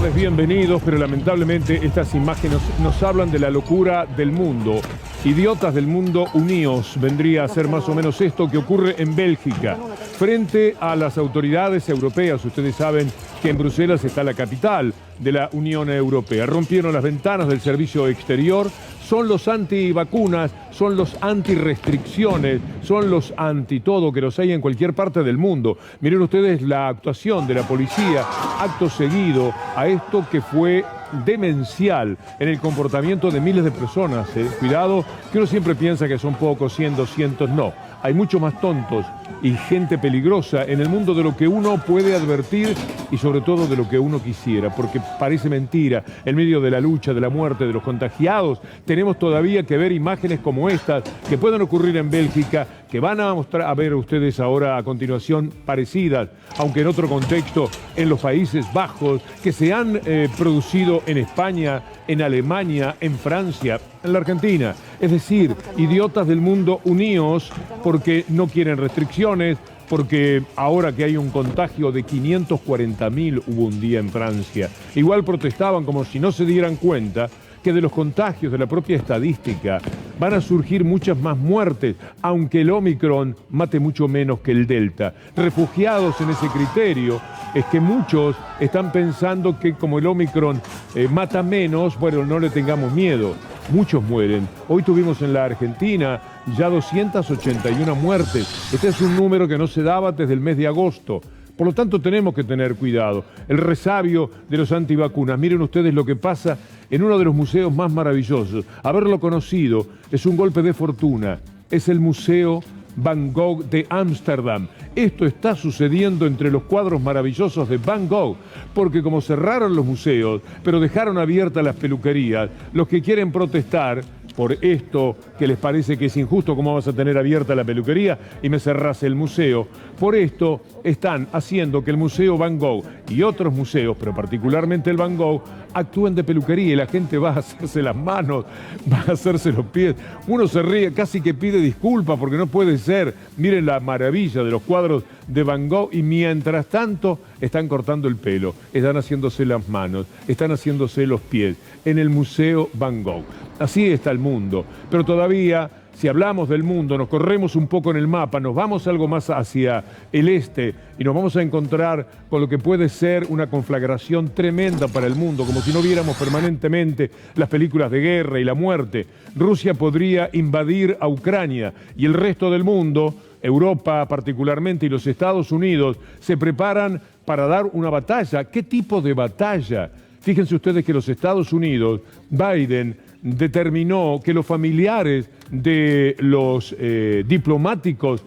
tardes, bienvenidos, pero lamentablemente estas imágenes nos hablan de la locura del mundo. Idiotas del mundo, uníos, vendría a ser más o menos esto que ocurre en Bélgica. Frente a las autoridades europeas, ustedes saben que en Bruselas está la capital de la Unión Europea. Rompieron las ventanas del servicio exterior, son los antivacunas, son los antirrestricciones, son los anti-todo que los hay en cualquier parte del mundo. Miren ustedes la actuación de la policía, acto seguido a esto que fue demencial en el comportamiento de miles de personas. Cuidado, que uno siempre piensa que son pocos, 100, 200, no. Hay muchos más tontos y gente peligrosa en el mundo de lo que uno puede advertir y sobre todo de lo que uno quisiera, porque parece mentira. En medio de la lucha, de la muerte, de los contagiados, tenemos todavía que ver imágenes como estas que pueden ocurrir en Bélgica, que van a mostrar a ver ustedes ahora a continuación parecidas, aunque en otro contexto, en los Países Bajos, que se han producido en España, en Alemania, en Francia, en la Argentina. Es decir, idiotas del mundo, uníos porque no quieren restricciones, porque ahora que hay un contagio de 540.000 hubo un día en Francia, igual protestaban como si no se dieran cuenta que de los contagios de la propia estadística van a surgir muchas más muertes, aunque el Omicron mate mucho menos que el Delta. Refugiados en ese criterio, es que muchos están pensando que como el Omicron mata menos, bueno, no le tengamos miedo. Muchos mueren. Hoy tuvimos en la Argentina ya 281 muertes. Este es un número que no se daba desde el mes de agosto. Por lo tanto, tenemos que tener cuidado. El resabio de los antivacunas. Miren ustedes lo que pasa en uno de los museos más maravillosos. Haberlo conocido es un golpe de fortuna. Es el Museo Van Gogh de Ámsterdam. Esto está sucediendo entre los cuadros maravillosos de Van Gogh, porque como cerraron los museos, pero dejaron abiertas las peluquerías, los que quieren protestar por esto que les parece que es injusto, cómo vas a tener abierta la peluquería y me cerrás el museo, por esto están haciendo que el Museo Van Gogh y otros museos, pero particularmente el Van Gogh, actúen de peluquería y la gente va a hacerse las manos, va a hacerse los pies. Uno se ríe, casi que pide disculpas porque no puede ser. Miren la maravilla de los cuadros de Van Gogh y mientras tanto están cortando el pelo, están haciéndose las manos, están haciéndose los pies en el Museo Van Gogh. Así está el mundo, pero todavía, si hablamos del mundo, nos corremos un poco en el mapa, nos vamos algo más hacia el este y nos vamos a encontrar con lo que puede ser una conflagración tremenda para el mundo, como si no viéramos permanentemente las películas de guerra y la muerte. Rusia podría invadir a Ucrania y el resto del mundo, Europa particularmente y los Estados Unidos, se preparan para dar una batalla. ¿Qué tipo de batalla? Fíjense ustedes que los Estados Unidos, Biden, determinó que los familiares de los diplomáticos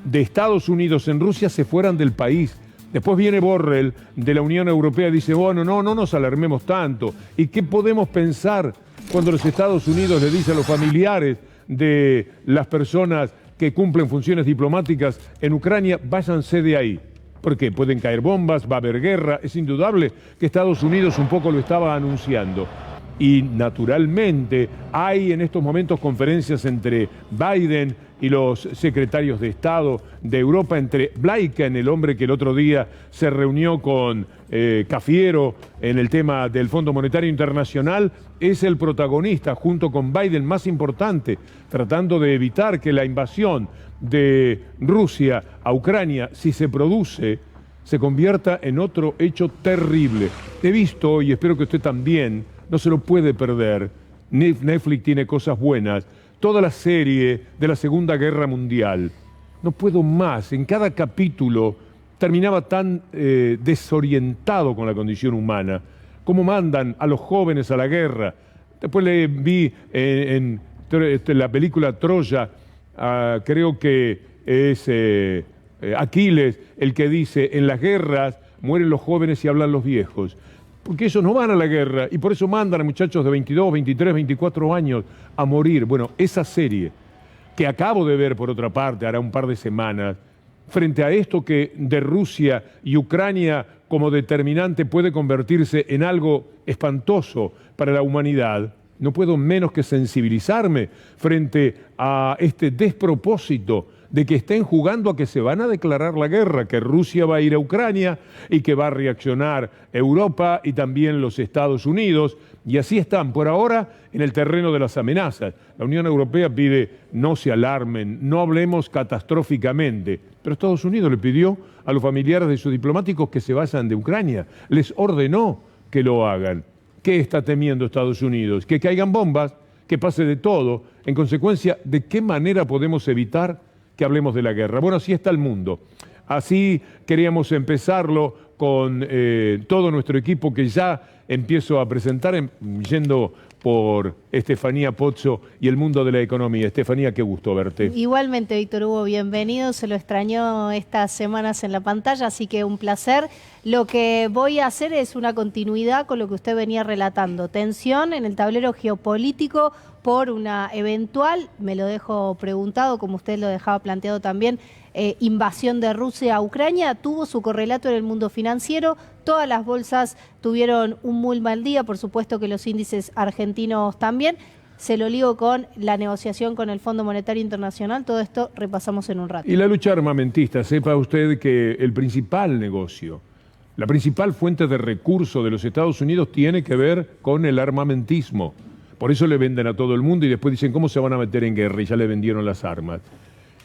de Estados Unidos en Rusia se fueran del país. Después viene Borrell de la Unión Europea y dice, bueno, no nos alarmemos tanto. ¿Y qué podemos pensar cuando los Estados Unidos le dicen a los familiares de las personas que cumplen funciones diplomáticas en Ucrania, váyanse de ahí? Porque pueden caer bombas, va a haber guerra. Es indudable que Estados Unidos un poco lo estaba anunciando. Y naturalmente hay en estos momentos conferencias entre Biden y los secretarios de Estado de Europa, entre Blinken, el hombre que el otro día se reunió con Cafiero en el tema del Fondo Monetario Internacional, es el protagonista junto con Biden más importante, tratando de evitar que la invasión de Rusia a Ucrania, si se produce, se convierta en otro hecho terrible. He visto, y espero que usted también, no se lo puede perder, Netflix tiene cosas buenas, toda la serie de la Segunda Guerra Mundial. No puedo más, en cada capítulo terminaba tan desorientado con la condición humana, cómo mandan a los jóvenes a la guerra. Después le vi en la película Troya, creo que es Aquiles el que dice, en las guerras mueren los jóvenes y hablan los viejos. Porque ellos no van a la guerra y por eso mandan a muchachos de 22, 23, 24 años a morir. Bueno, esa serie que acabo de ver por otra parte, hará un par de semanas, frente a esto que de Rusia y Ucrania como determinante puede convertirse en algo espantoso para la humanidad, no puedo menos que sensibilizarme frente a este despropósito de que estén jugando a que se van a declarar la guerra, que Rusia va a ir a Ucrania y que va a reaccionar Europa y también los Estados Unidos. Y así están, por ahora, en el terreno de las amenazas. La Unión Europea pide no se alarmen, no hablemos catastróficamente. Pero Estados Unidos le pidió a los familiares de sus diplomáticos que se vayan de Ucrania. Les ordenó que lo hagan. ¿Qué está temiendo Estados Unidos? Que caigan bombas, que pase de todo. En consecuencia, ¿de qué manera podemos evitar que hablemos de la guerra? Bueno, así está el mundo. Así queríamos empezarlo con todo nuestro equipo que ya empiezo a presentar, yendo por Estefanía Pozzo y el mundo de la economía. Estefanía, qué gusto verte. Igualmente, Víctor Hugo, bienvenido. Se lo extrañó estas semanas en la pantalla, así que un placer. Lo que voy a hacer es una continuidad con lo que usted venía relatando. Tensión en el tablero geopolítico por una eventual, me lo dejo preguntado, como usted lo dejaba planteado también, invasión de Rusia a Ucrania. Tuvo su correlato en el mundo financiero. Todas las bolsas tuvieron un muy mal día, por supuesto que los índices argentinos también. Se lo ligo con la negociación con el Fondo Monetario Internacional. Todo esto repasamos en un rato. Y la lucha armamentista, sepa usted que el principal negocio, la principal fuente de recursos de los Estados Unidos tiene que ver con el armamentismo. Por eso le venden a todo el mundo y después dicen cómo se van a meter en guerra y ya le vendieron las armas.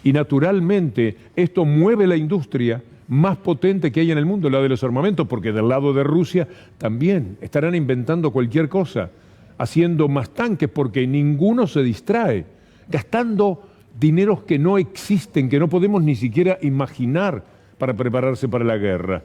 Y naturalmente esto mueve la industria más potente que hay en el mundo, la de los armamentos, porque del lado de Rusia también estarán inventando cualquier cosa, haciendo más tanques porque ninguno se distrae, gastando dineros que no existen, que no podemos ni siquiera imaginar para prepararse para la guerra.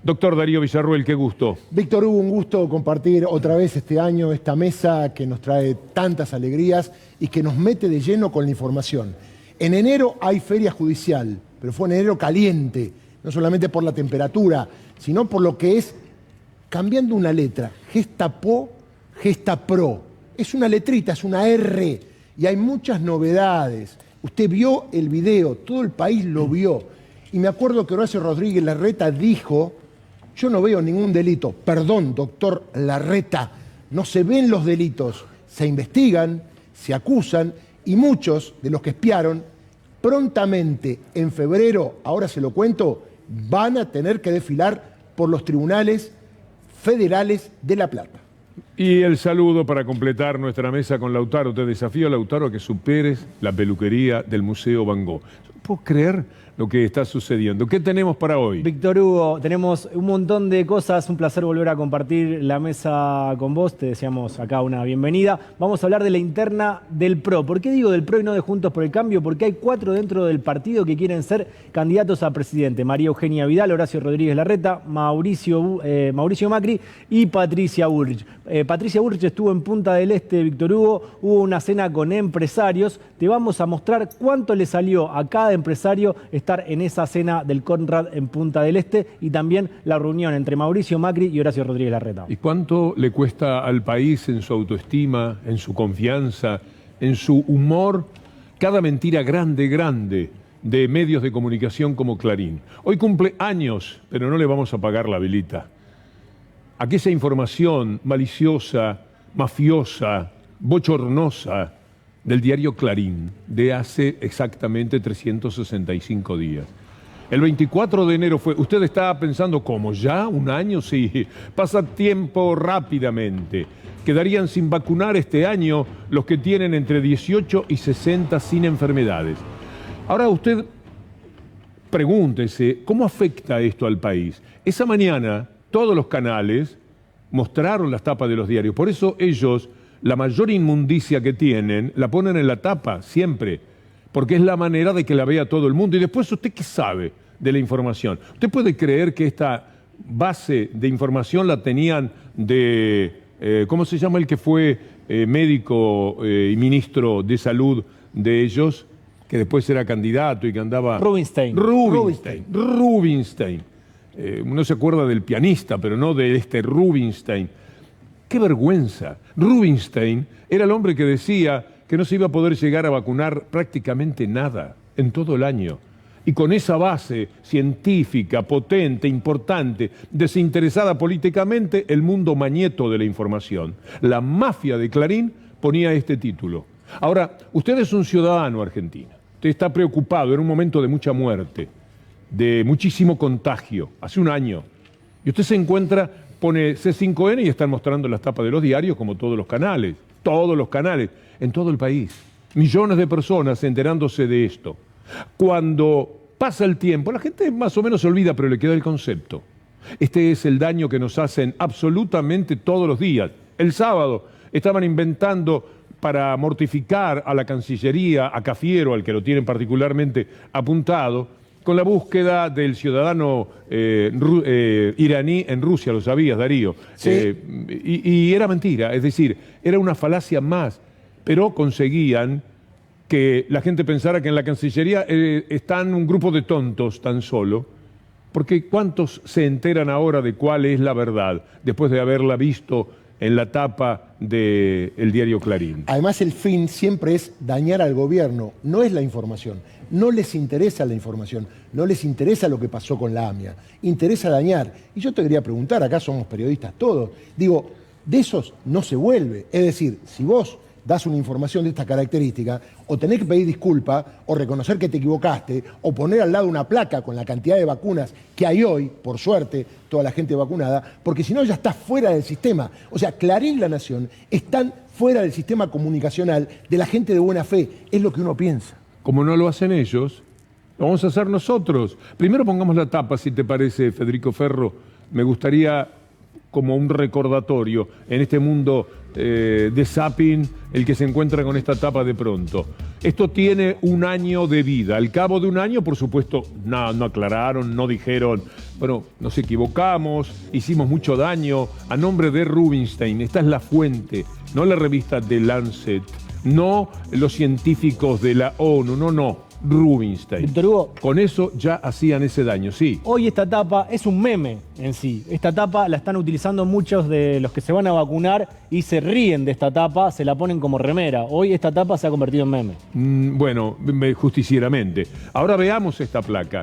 Doctor Darío Villarruel, qué gusto. Víctor Hugo, un gusto compartir otra vez este año esta mesa que nos trae tantas alegrías y que nos mete de lleno con la información. En enero hay feria judicial, pero fue en enero caliente, no solamente por la temperatura, sino por lo que es cambiando una letra, Gestapo, Gestapro. Es una letrita, es una R, y hay muchas novedades. Usted vio el video, todo el país lo vio. Y me acuerdo que Horacio Rodríguez Larreta dijo: yo no veo ningún delito. Perdón, doctor Larreta, no se ven los delitos, se investigan, se acusan, y muchos de los que espiaron, prontamente en febrero, ahora se lo cuento, van a tener que desfilar por los tribunales federales de La Plata. Y el saludo para completar nuestra mesa con Lautaro. Te desafío, Lautaro, a que superes la peluquería del Museo Van Gogh. No puedo creer lo que está sucediendo. ¿Qué tenemos para hoy? Víctor Hugo, tenemos un montón de cosas. Un placer volver a compartir la mesa con vos. Te deseamos acá una bienvenida. Vamos a hablar de la interna del PRO. ¿Por qué digo del PRO y no de Juntos por el Cambio? Porque hay 4 dentro del partido que quieren ser candidatos a presidente. María Eugenia Vidal, Horacio Rodríguez Larreta, Mauricio Macri y Patricia Bullrich. Patricia Bullrich estuvo en Punta del Este, Víctor Hugo. Hubo una cena con empresarios. Te vamos a mostrar cuánto le salió a cada empresario estar en esa cena del Conrad en Punta del Este, y también la reunión entre Mauricio Macri y Horacio Rodríguez Larreta. ¿Y cuánto le cuesta al país en su autoestima, en su confianza, en su humor, cada mentira grande de medios de comunicación como Clarín? Hoy cumple años, pero no le vamos a apagar la velita. Aquella información maliciosa, mafiosa, bochornosa del diario Clarín de hace exactamente 365 días. El 24 de enero fue... Usted estaba pensando, ¿cómo? ¿Ya? ¿Un año? Sí, pasa tiempo rápidamente. Quedarían sin vacunar este año los que tienen entre 18 y 60 sin enfermedades. Ahora usted pregúntese, ¿cómo afecta esto al país? Esa mañana todos los canales mostraron las tapas de los diarios. Por eso ellos, la mayor inmundicia que tienen, la ponen en la tapa siempre, porque es la manera de que la vea todo el mundo. Y después, ¿usted qué sabe de la información? ¿Usted puede creer que esta base de información la tenían de, ¿cómo se llama el que fue médico y ministro de salud de ellos? Que después era candidato y que andaba... Rubinstein. Uno se acuerda del pianista, pero no de este Rubinstein. ¡Qué vergüenza! Rubinstein era el hombre que decía que no se iba a poder llegar a vacunar prácticamente nada en todo el año. Y con esa base científica, potente, importante, desinteresada políticamente, el mundo mañeto de la información. La mafia de Clarín ponía este título. Ahora, usted es un ciudadano argentino. Usted está preocupado, era un momento de mucha muerte, de muchísimo contagio, hace un año. Y usted se encuentra, pone C5N y están mostrando las tapas de los diarios como todos los canales, en todo el país. Millones de personas enterándose de esto. Cuando pasa el tiempo, la gente más o menos se olvida, pero le queda el concepto. Este es el daño que nos hacen absolutamente todos los días. El sábado estaban inventando para mortificar a la Cancillería, a Cafiero, al que lo tienen particularmente apuntado, con la búsqueda del ciudadano iraní en Rusia, lo sabías, Darío. Sí. Y era mentira, es decir, era una falacia más, pero conseguían que la gente pensara que en la Cancillería están un grupo de tontos tan solo, porque ¿cuántos se enteran ahora de cuál es la verdad después de haberla visto en la tapa del diario Clarín? Además, el fin siempre es dañar al gobierno, no es la información. No les interesa la información, no les interesa lo que pasó con la AMIA, interesa dañar. Y yo te quería preguntar, acá somos periodistas todos, digo, de esos no se vuelve. Es decir, si vos das una información de esta característica, o tenés que pedir disculpas, o reconocer que te equivocaste, o poner al lado una placa con la cantidad de vacunas que hay hoy, por suerte, toda la gente vacunada, porque si no ya estás fuera del sistema. O sea, Clarín y La Nación están fuera del sistema comunicacional de la gente de buena fe, es lo que uno piensa. Como no lo hacen ellos, lo vamos a hacer nosotros. Primero pongamos la tapa, si te parece, Federico Ferro. Me gustaría, como un recordatorio, en este mundo de zapping, el que se encuentra con esta tapa de pronto. Esto tiene un año de vida. Al cabo de un año, por supuesto, no aclararon, no dijeron, bueno, nos equivocamos, hicimos mucho daño. A nombre de Rubinstein, esta es la fuente, no la revista The Lancet, no los científicos de la ONU, no. Rubinstein. Víctor Hugo, con eso ya hacían ese daño, sí. Hoy esta tapa es un meme en sí. Esta tapa la están utilizando muchos de los que se van a vacunar y se ríen de esta tapa, se la ponen como remera. Hoy esta tapa se ha convertido en meme. Bueno, justicieramente. Ahora veamos esta placa.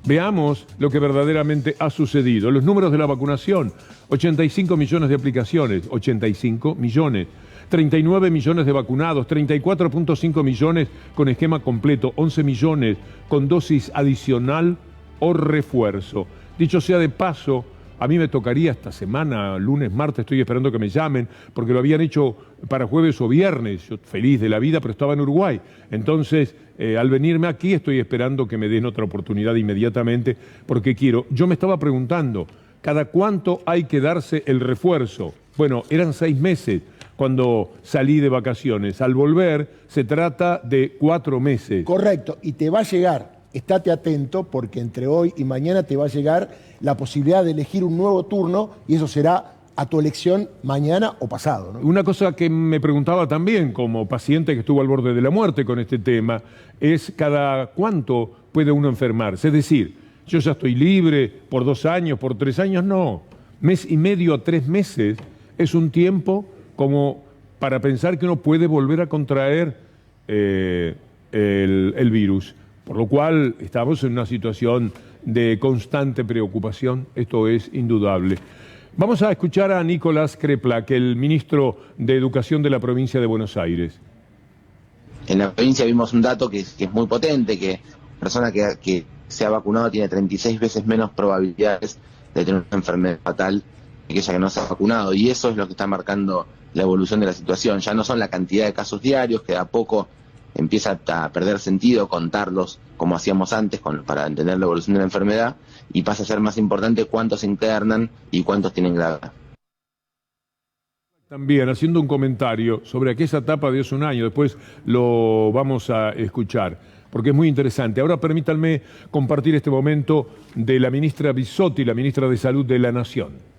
Veamos lo que verdaderamente ha sucedido. Los números de la vacunación: 85 millones de aplicaciones, 85 millones. 39 millones de vacunados, 34.5 millones con esquema completo, 11 millones con dosis adicional o refuerzo. Dicho sea de paso, a mí me tocaría esta semana, lunes, martes, estoy esperando que me llamen, porque lo habían hecho para jueves o viernes. Yo feliz de la vida, pero estaba en Uruguay. Entonces, al venirme aquí, estoy esperando que me den otra oportunidad inmediatamente, porque quiero. Yo me estaba preguntando, ¿cada cuánto hay que darse el refuerzo? Bueno, eran 6 meses cuando salí de vacaciones. Al volver, se trata de 4 meses. Correcto, y te va a llegar, estate atento, porque entre hoy y mañana te va a llegar la posibilidad de elegir un nuevo turno, y eso será a tu elección mañana o pasado, ¿no? Una cosa que me preguntaba también, como paciente que estuvo al borde de la muerte con este tema, es cada cuánto puede uno enfermarse. Es decir, yo ya estoy libre por 2 años, por 3 años, no. 1 mes y medio a 3 meses es un tiempo como para pensar que uno puede volver a contraer el virus. Por lo cual estamos en una situación de constante preocupación, esto es indudable. Vamos a escuchar a Nicolás Kreplak, el ministro de Educación de la provincia de Buenos Aires. En la provincia vimos un dato que es muy potente, que la persona que se ha vacunado tiene 36 veces menos probabilidades de tener una enfermedad fatal que aquella que no se ha vacunado, y eso es lo que está marcando la evolución de la situación. Ya no son la cantidad de casos diarios, que de a poco empieza a perder sentido contarlos como hacíamos antes para entender la evolución de la enfermedad, y pasa a ser más importante cuántos se internan y cuántos tienen gravedad. También haciendo un comentario sobre aquella etapa de hace un año, después lo vamos a escuchar, porque es muy interesante. Ahora permítanme compartir este momento de la ministra Bisotti, la ministra de Salud de la Nación.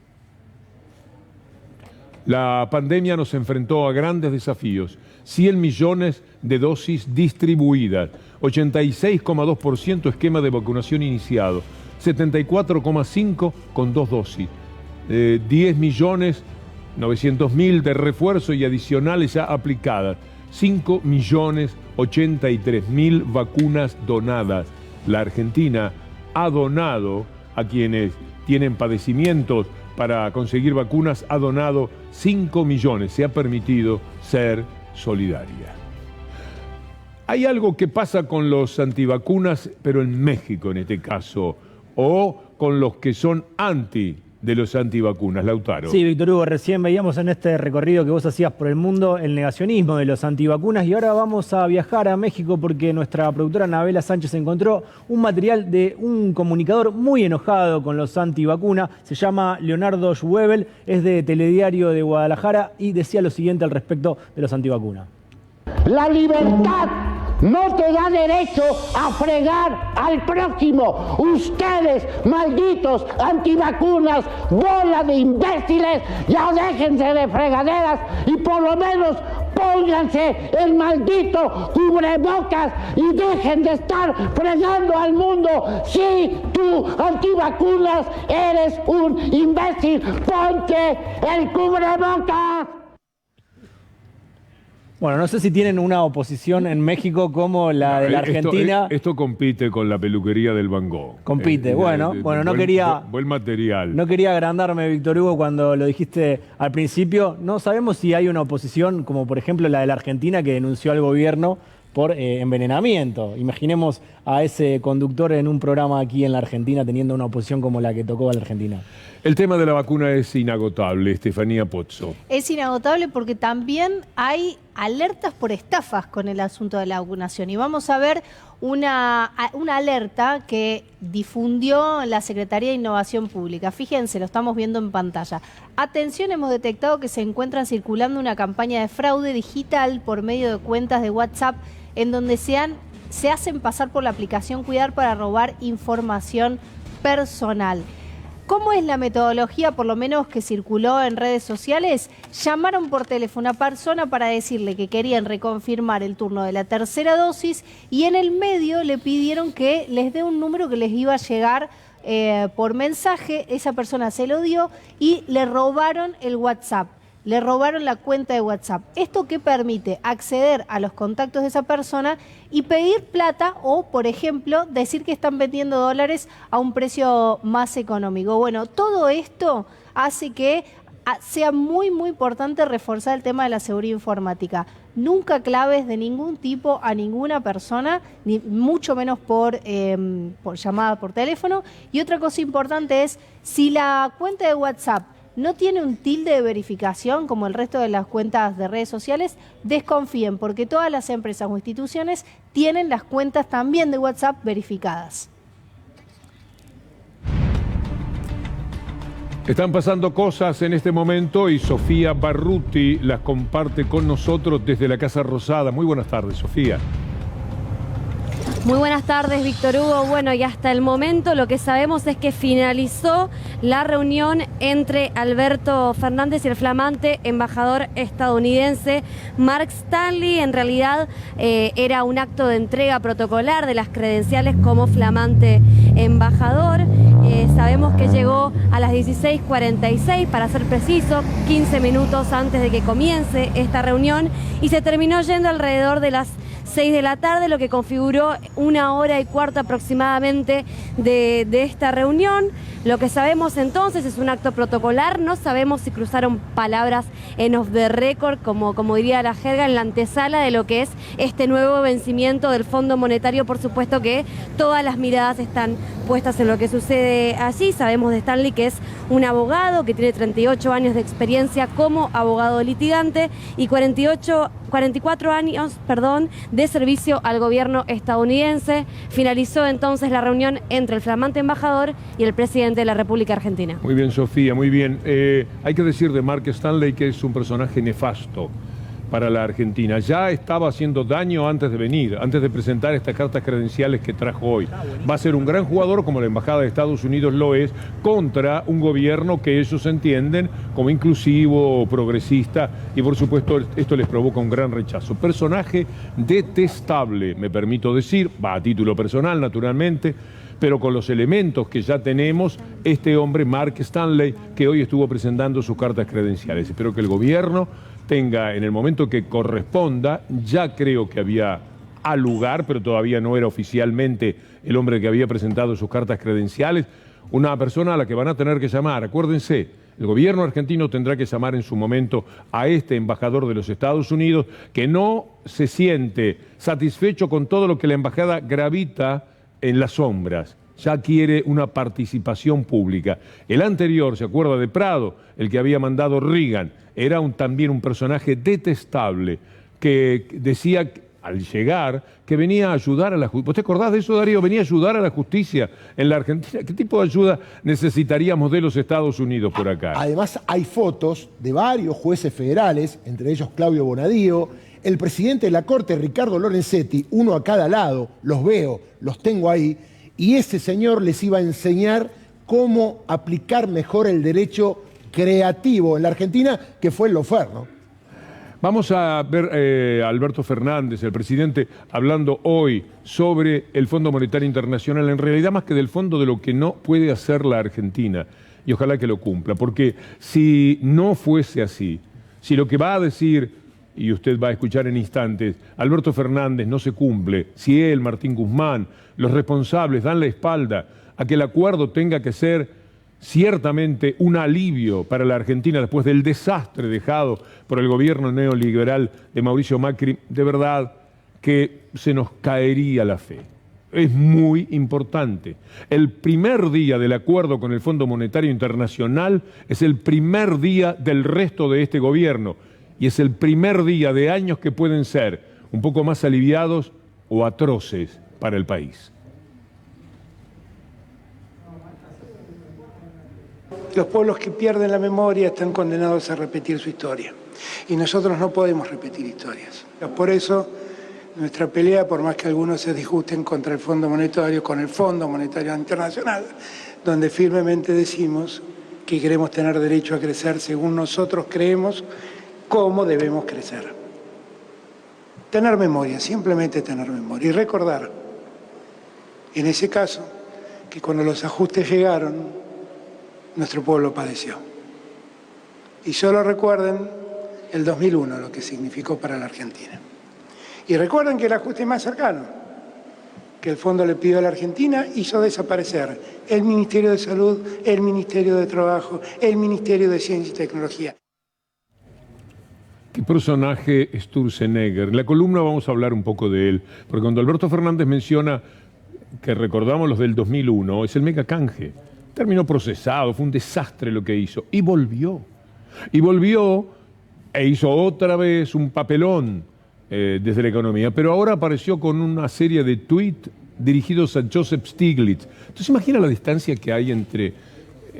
La pandemia nos enfrentó a grandes desafíos. 100 millones de dosis distribuidas, 86,2% esquema de vacunación iniciado, 74,5% con 2 dosis, 10.900.000 de refuerzo y adicionales ya aplicadas, 5.083.000 vacunas donadas. La Argentina ha donado a quienes tienen padecimientos para conseguir vacunas, ha donado 5 millones, se ha permitido ser solidaria. Hay algo que pasa con los antivacunas, pero en México en este caso, o con los que son anti de los antivacunas, Lautaro. Sí, Víctor Hugo, recién veíamos en este recorrido que vos hacías por el mundo el negacionismo de los antivacunas y ahora vamos a viajar a México porque nuestra productora Anabela Sánchez encontró un material de un comunicador muy enojado con los antivacunas. Se llama Leonardo Schwebel, es de Telediario de Guadalajara y decía lo siguiente al respecto de los antivacunas. La libertad no te da derecho a fregar al próximo. Ustedes, malditos antivacunas, bola de imbéciles, ya déjense de fregaderas y por lo menos pónganse el maldito cubrebocas y dejen de estar fregando al mundo. Si tú, antivacunas, eres un imbécil, ponte el cubrebocas. Bueno, no sé si tienen una oposición en México como la de la Argentina. Esto compite con la peluquería del Van Gogh. Compite, bueno, no quería... Buen material. No quería agrandarme, Víctor Hugo, cuando lo dijiste al principio. No sabemos si hay una oposición, como por ejemplo la de la Argentina, que denunció al gobierno por envenenamiento. Imaginemos a ese conductor en un programa aquí en la Argentina teniendo una oposición como la que tocó a la Argentina. El tema de la vacuna es inagotable, Estefanía Pozzo. Es inagotable porque también hay alertas por estafas con el asunto de la vacunación. Y vamos a ver una alerta que difundió la Secretaría de Innovación Pública. Fíjense, lo estamos viendo en pantalla. Atención, hemos detectado que se encuentra circulando una campaña de fraude digital por medio de cuentas de WhatsApp en donde se hacen pasar por la aplicación Cuidar para robar información personal. ¿Cómo es la metodología, por lo menos que circuló en redes sociales? Llamaron por teléfono a una persona para decirle que querían reconfirmar el turno de la tercera dosis y en el medio le pidieron que les dé un número que les iba a llegar por mensaje. Esa persona se lo dio y le robaron el WhatsApp. Le robaron la cuenta de WhatsApp. ¿Esto qué permite? Acceder a los contactos de esa persona y pedir plata o, por ejemplo, decir que están vendiendo dólares a un precio más económico. Bueno, todo esto hace que sea muy, muy importante reforzar el tema de la seguridad informática. Nunca claves de ningún tipo a ninguna persona, ni mucho menos por llamada por teléfono. Y otra cosa importante es, si la cuenta de WhatsApp no tiene un tilde de verificación como el resto de las cuentas de redes sociales, desconfíen, porque todas las empresas o instituciones tienen las cuentas también de WhatsApp verificadas. Están pasando cosas en este momento y Sofía Barruti las comparte con nosotros desde la Casa Rosada. Muy buenas tardes, Sofía. Muy buenas tardes, Víctor Hugo. Bueno, y hasta el momento lo que sabemos es que finalizó la reunión entre Alberto Fernández y el flamante embajador estadounidense Mark Stanley. En realidad era un acto de entrega protocolar de las credenciales como flamante embajador. Sabemos que llegó a las 16:46, para ser preciso, 15 minutos antes de que comience esta reunión, y se terminó yendo alrededor de las 6 de la tarde, lo que configuró 1 hora y cuarto aproximadamente de esta reunión. Lo que sabemos entonces es un acto protocolar, no sabemos si cruzaron palabras en off the record, como diría la jerga, en la antesala de lo que es este nuevo vencimiento del Fondo Monetario. Por supuesto que todas las miradas están puestas en lo que sucede allí. Sabemos de Stanley que es un abogado que tiene 38 años de experiencia como abogado litigante y 44 años de servicio al gobierno estadounidense. Finalizó entonces la reunión entre el flamante embajador y el presidente de la República Argentina. Muy bien, Sofía, muy bien. Hay que decir de Mark Stanley que es un personaje nefasto para la Argentina. Ya estaba haciendo daño antes de venir, antes de presentar estas cartas credenciales que trajo hoy. Va a ser un gran jugador, como la Embajada de Estados Unidos lo es, contra un gobierno que ellos entienden como inclusivo, progresista, y por supuesto esto les provoca un gran rechazo. Personaje detestable, me permito decir, va a título personal naturalmente, pero con los elementos que ya tenemos, este hombre, Mark Stanley, que hoy estuvo presentando sus cartas credenciales. Espero que el gobierno tenga, en el momento que corresponda, ya creo que había al lugar, pero todavía no era oficialmente el hombre que había presentado sus cartas credenciales, una persona a la que van a tener que llamar. Acuérdense, el gobierno argentino tendrá que llamar en su momento a este embajador de los Estados Unidos que no se siente satisfecho con todo lo que la embajada gravita en las sombras. Ya quiere una participación pública. El anterior, ¿se acuerda de Prado? El que había mandado Reagan. Era también un personaje detestable que decía al llegar que venía a ayudar a la justicia. ¿Vos te acordás de eso, Darío? Venía a ayudar a la justicia en la Argentina. ¿Qué tipo de ayuda necesitaríamos de los Estados Unidos por acá? Además, hay fotos de varios jueces federales, entre ellos Claudio Bonadío, el presidente de la Corte, Ricardo Lorenzetti, uno a cada lado, los veo, los tengo ahí, y ese señor les iba a enseñar cómo aplicar mejor el derecho creativo en la Argentina, que fue el lawfare, ¿no? Vamos a ver a Alberto Fernández, el presidente, hablando hoy sobre el Fondo Monetario Internacional, en realidad más que del fondo, de lo que no puede hacer la Argentina, y ojalá que lo cumpla, porque si no fuese así, si lo que va a decir, y usted va a escuchar en instantes, Alberto Fernández no se cumple, si él, Martín Guzmán, los responsables dan la espalda a que el acuerdo tenga que ser ciertamente un alivio para la Argentina después del desastre dejado por el gobierno neoliberal de Mauricio Macri, de verdad que se nos caería la fe. Es muy importante. El primer día del acuerdo con el Fondo Monetario Internacional es el primer día del resto de este gobierno y es el primer día de años que pueden ser un poco más aliviados o atroces para el país. Los pueblos que pierden la memoria están condenados a repetir su historia. Y nosotros no podemos repetir historias. Por eso, nuestra pelea, por más que algunos se disgusten contra el Fondo Monetario, con el Fondo Monetario Internacional, donde firmemente decimos que queremos tener derecho a crecer según nosotros creemos cómo debemos crecer. Tener memoria, simplemente tener memoria. Y recordar, en ese caso, que cuando los ajustes llegaron, nuestro pueblo padeció. Y solo recuerden el 2001, lo que significó para la Argentina. Y recuerden que el ajuste más cercano que el fondo le pidió a la Argentina hizo desaparecer el Ministerio de Salud, el Ministerio de Trabajo, el Ministerio de Ciencia y Tecnología. ¿Qué personaje Sturzenegger? En la columna vamos a hablar un poco de él, porque cuando Alberto Fernández menciona que recordamos los del 2001, es el mega canje. Terminó procesado, fue un desastre lo que hizo. Y volvió. Y volvió e hizo otra vez un papelón desde la economía. Pero ahora apareció con una serie de tweets dirigidos a Joseph Stiglitz. Entonces imagina la distancia que hay entre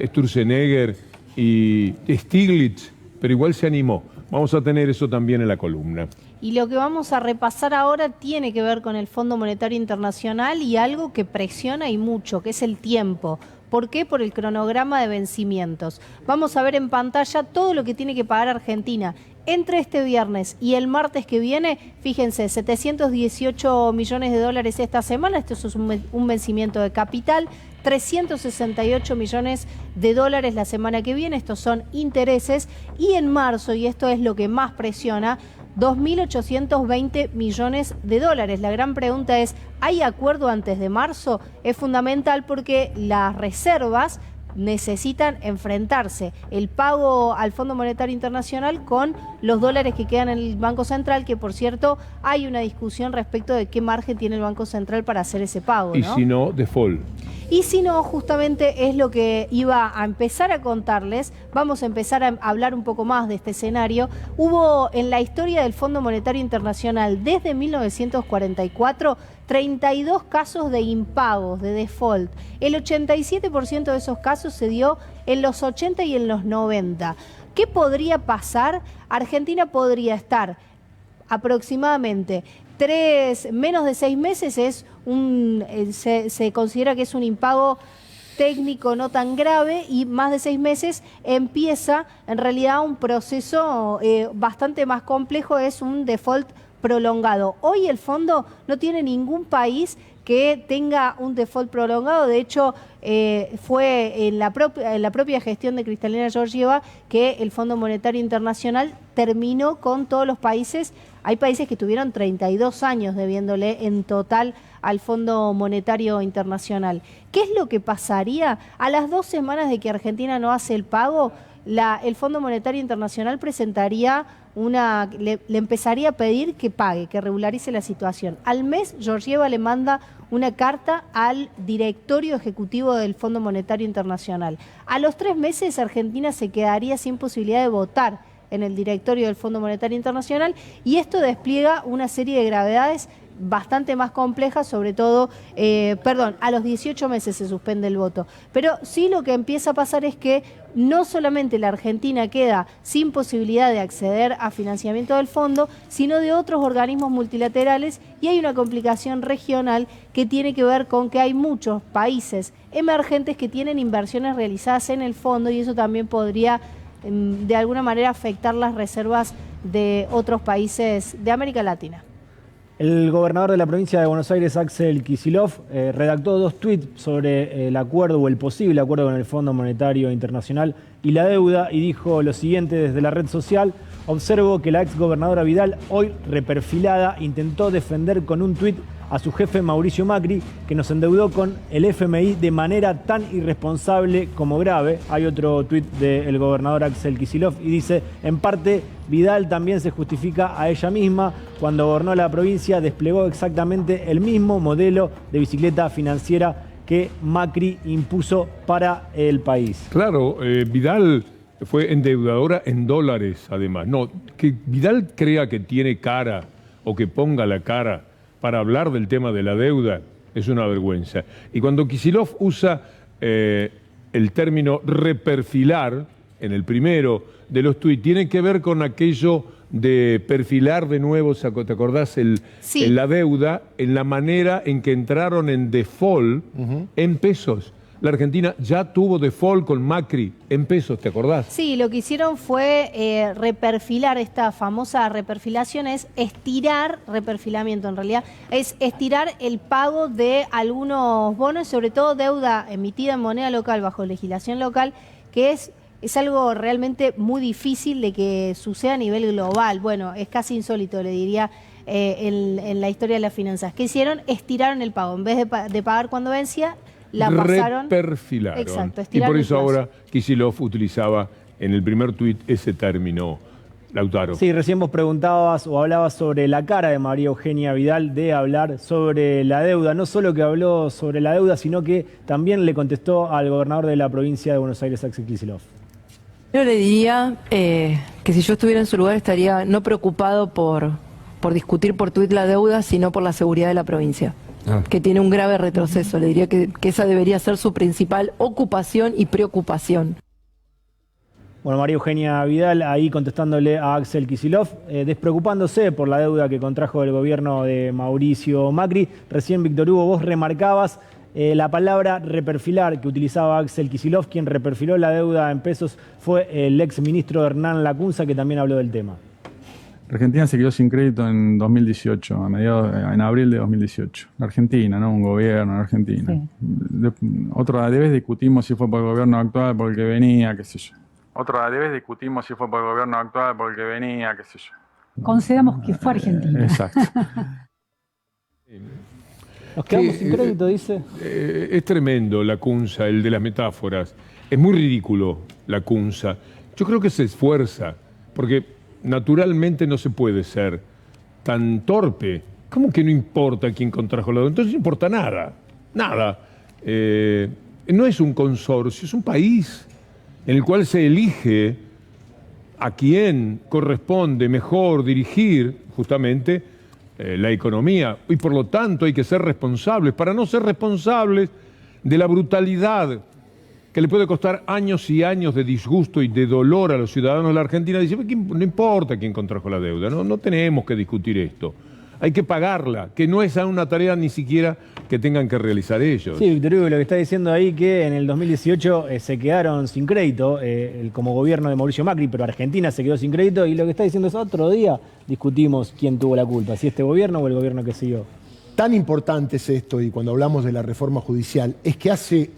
Sturzenegger y Stiglitz, pero igual se animó. Vamos a tener eso también en la columna. Y lo que vamos a repasar ahora tiene que ver con el Fondo Monetario Internacional y algo que presiona y mucho, que es el tiempo. ¿Por qué? Por el cronograma de vencimientos. Vamos a ver en pantalla todo lo que tiene que pagar Argentina. Entre este viernes y el martes que viene, fíjense, 718 millones de dólares esta semana, esto es un vencimiento de capital, 368 millones de dólares la semana que viene, estos son intereses, y en marzo, y esto es lo que más presiona, 2.820 millones de dólares. La gran pregunta es, ¿hay acuerdo antes de marzo? Es fundamental porque las reservas necesitan enfrentarse el pago al Fondo Monetario Internacional con los dólares que quedan en el Banco Central, que por cierto hay una discusión respecto de qué margen tiene el Banco Central para hacer ese pago, ¿no? Y si no, default. Y si no, justamente es lo que iba a empezar a contarles. Vamos a empezar a hablar un poco más de este escenario. Hubo en la historia del Fondo Monetario Internacional desde 1944 32 casos de impagos, de default. El 87% de esos casos se dio en los 80 y en los 90. ¿Qué podría pasar? Argentina podría estar aproximadamente menos de 6 meses, se considera que es un impago técnico no tan grave, y más de 6 meses empieza en realidad un proceso bastante más complejo, es un default prolongado. Hoy el fondo no tiene ningún país que tenga un default prolongado. De hecho, fue en la propia gestión de Kristalina Georgieva que el Fondo Monetario Internacional terminó con todos los países. Hay países que tuvieron 32 años debiéndole en total al Fondo Monetario Internacional. ¿Qué es lo que pasaría? A las 2 semanas de que Argentina no hace el pago, el Fondo Monetario Internacional presentaría le empezaría a pedir que pague, que regularice la situación. Al mes, Georgieva le manda una carta al directorio ejecutivo del Fondo Monetario Internacional. A los 3 meses, Argentina se quedaría sin posibilidad de votar en el directorio del Fondo Monetario Internacional, y esto despliega una serie de gravedades bastante más complejas, sobre todo, a los 18 meses se suspende el voto. Pero sí, lo que empieza a pasar es que no solamente la Argentina queda sin posibilidad de acceder a financiamiento del fondo, sino de otros organismos multilaterales, y hay una complicación regional que tiene que ver con que hay muchos países emergentes que tienen inversiones realizadas en el fondo, y eso también podría de alguna manera afectar las reservas de otros países de América Latina. El gobernador de la provincia de Buenos Aires, Axel Kicillof, redactó 2 tweets sobre el acuerdo o el posible acuerdo con el Fondo Monetario Internacional y la deuda, y dijo lo siguiente desde la red social: observo que la exgobernadora Vidal, hoy reperfilada, intentó defender con un tuit a su jefe Mauricio Macri, que nos endeudó con el FMI de manera tan irresponsable como grave. Hay otro tuit del gobernador Axel Kicillof y dice: en parte, Vidal también se justifica a ella misma. Cuando gobernó la provincia desplegó exactamente el mismo modelo de bicicleta financiera que Macri impuso para el país. Claro, Vidal fue endeudadora en dólares, además. No, que Vidal crea que tiene cara o que ponga la cara para hablar del tema de la deuda es una vergüenza. Y cuando Kicillof usa el término reperfilar en el primero de los tuits, tiene que ver con aquello de perfilar de nuevo, ¿te acordás? Sí. La deuda, en la manera en que entraron en default en pesos. La Argentina ya tuvo default con Macri en pesos, ¿te acordás? Sí, lo que hicieron fue reperfilar. Esta famosa reperfilación es estirar, reperfilamiento en realidad, es estirar el pago de algunos bonos, sobre todo deuda emitida en moneda local bajo legislación local, que es algo realmente muy difícil de que suceda a nivel global. Bueno, es casi insólito, le diría, en la historia de las finanzas. ¿Qué hicieron? Estiraron el pago. En vez de pagar cuando vencía, la pasaron. Reperfilaron. Exacto, y por eso el plazo. ahora Kicillof utilizaba en el primer tuit ese término. Lautaro. Sí, recién vos preguntabas o hablabas sobre la cara de María Eugenia Vidal de hablar sobre la deuda. No solo que habló sobre la deuda, sino que también le contestó al gobernador de la provincia de Buenos Aires, Axel Kicillof. Yo le diría que si yo estuviera en su lugar estaría no preocupado por discutir por tuit la deuda, sino por la seguridad de la provincia, que tiene un grave retroceso. Le diría que esa debería ser su principal ocupación y preocupación. Bueno, María Eugenia Vidal ahí contestándole a Axel Kicillof, despreocupándose por la deuda que contrajo el gobierno de Mauricio Macri. Recién, Víctor Hugo, vos remarcabas la palabra reperfilar que utilizaba Axel Kicillof. Quien reperfiló la deuda en pesos fue el ex ministro Hernán Lacunza, que también habló del tema. Argentina se quedó sin crédito en 2018, en abril de 2018. La Argentina, no un gobierno, la Argentina. Sí. Otra vez discutimos si fue por el gobierno actual, por el que venía, qué sé yo. Otra vez discutimos si fue por el gobierno actual, por el que venía, qué sé yo. Concedamos que fue Argentina. Exacto. Nos quedamos sin crédito, dice. Es tremendo Lacunza, el de las metáforas. Es muy ridículo Lacunza. Yo creo que se esfuerza, porque naturalmente no se puede ser tan torpe. ¿Cómo que no importa quién contrajo la deuda? Entonces no importa nada. Nada. No es un consorcio, es un país en el cual se elige a quién corresponde mejor dirigir justamente la economía. Y por lo tanto hay que ser responsables. Para no ser responsables de la brutalidad que le puede costar años y años de disgusto y de dolor a los ciudadanos de la Argentina, dice, no importa quién contrajo la deuda, no tenemos que discutir esto. Hay que pagarla, que no es una tarea ni siquiera que tengan que realizar ellos. Sí, Víctor Hugo, lo que está diciendo ahí que en el 2018 se quedaron sin crédito como gobierno de Mauricio Macri, pero Argentina se quedó sin crédito, y lo que está diciendo es otro día discutimos quién tuvo la culpa, si este gobierno o el gobierno que siguió. Tan importante es esto, y cuando hablamos de la reforma judicial, es que hace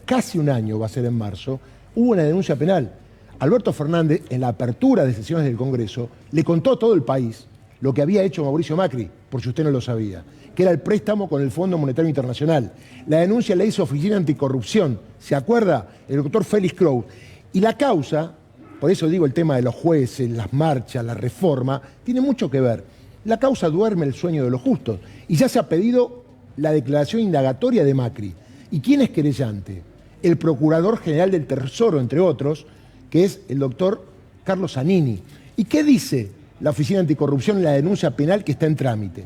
casi un año, va a ser en marzo, hubo una denuncia penal. Alberto Fernández, en la apertura de sesiones del Congreso, le contó a todo el país lo que había hecho Mauricio Macri, por si usted no lo sabía, que era el préstamo con el Fondo Monetario Internacional. La denuncia la hizo Oficina Anticorrupción, ¿se acuerda? El doctor Félix Kraus. Y la causa, por eso digo el tema de los jueces, las marchas, la reforma, tiene mucho que ver. La causa duerme el sueño de los justos y ya se ha pedido la declaración indagatoria de Macri. ¿Y quién es querellante? El Procurador General del Tesoro, entre otros, que es el doctor Carlos Zanini. ¿Y qué dice la Oficina Anticorrupción en la denuncia penal que está en trámite?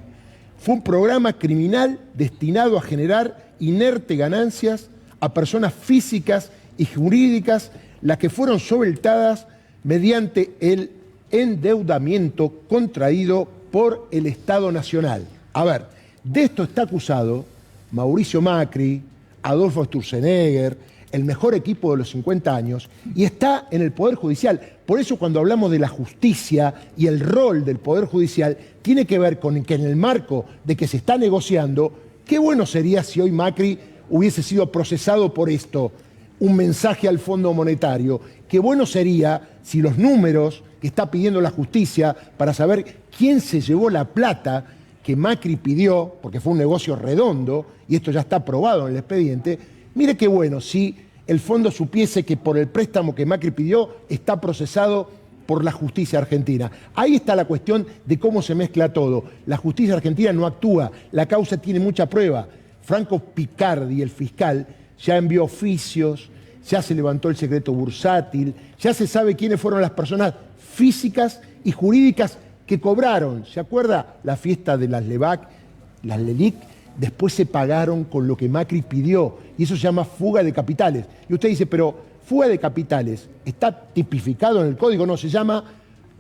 Fue un programa criminal destinado a generar inerte ganancias a personas físicas y jurídicas, las que fueron solventadas mediante el endeudamiento contraído por el Estado Nacional. A ver, de esto está acusado Mauricio Macri, Adolfo Sturzenegger, el mejor equipo de los 50 años, y está en el Poder Judicial. Por eso cuando hablamos de la justicia y el rol del Poder Judicial, tiene que ver con que en el marco de que se está negociando, qué bueno sería si hoy Macri hubiese sido procesado por esto. Un mensaje al Fondo Monetario. Qué bueno sería si los números que está pidiendo la justicia para saber quién se llevó la plata que Macri pidió, porque fue un negocio redondo, y esto ya está aprobado en el expediente, mire qué bueno si el fondo supiese que por el préstamo que Macri pidió está procesado por la justicia argentina. Ahí está la cuestión de cómo se mezcla todo. La justicia argentina no actúa, la causa tiene mucha prueba. Franco Picardi, el fiscal, ya envió oficios, ya se levantó el secreto bursátil, ya se sabe quiénes fueron las personas físicas y jurídicas que cobraron. ¿Se acuerda la fiesta de las LEVAC, las LELIC? Después se pagaron con lo que Macri pidió y eso se llama fuga de capitales. Y usted dice, pero fuga de capitales, ¿está tipificado en el código? No, se llama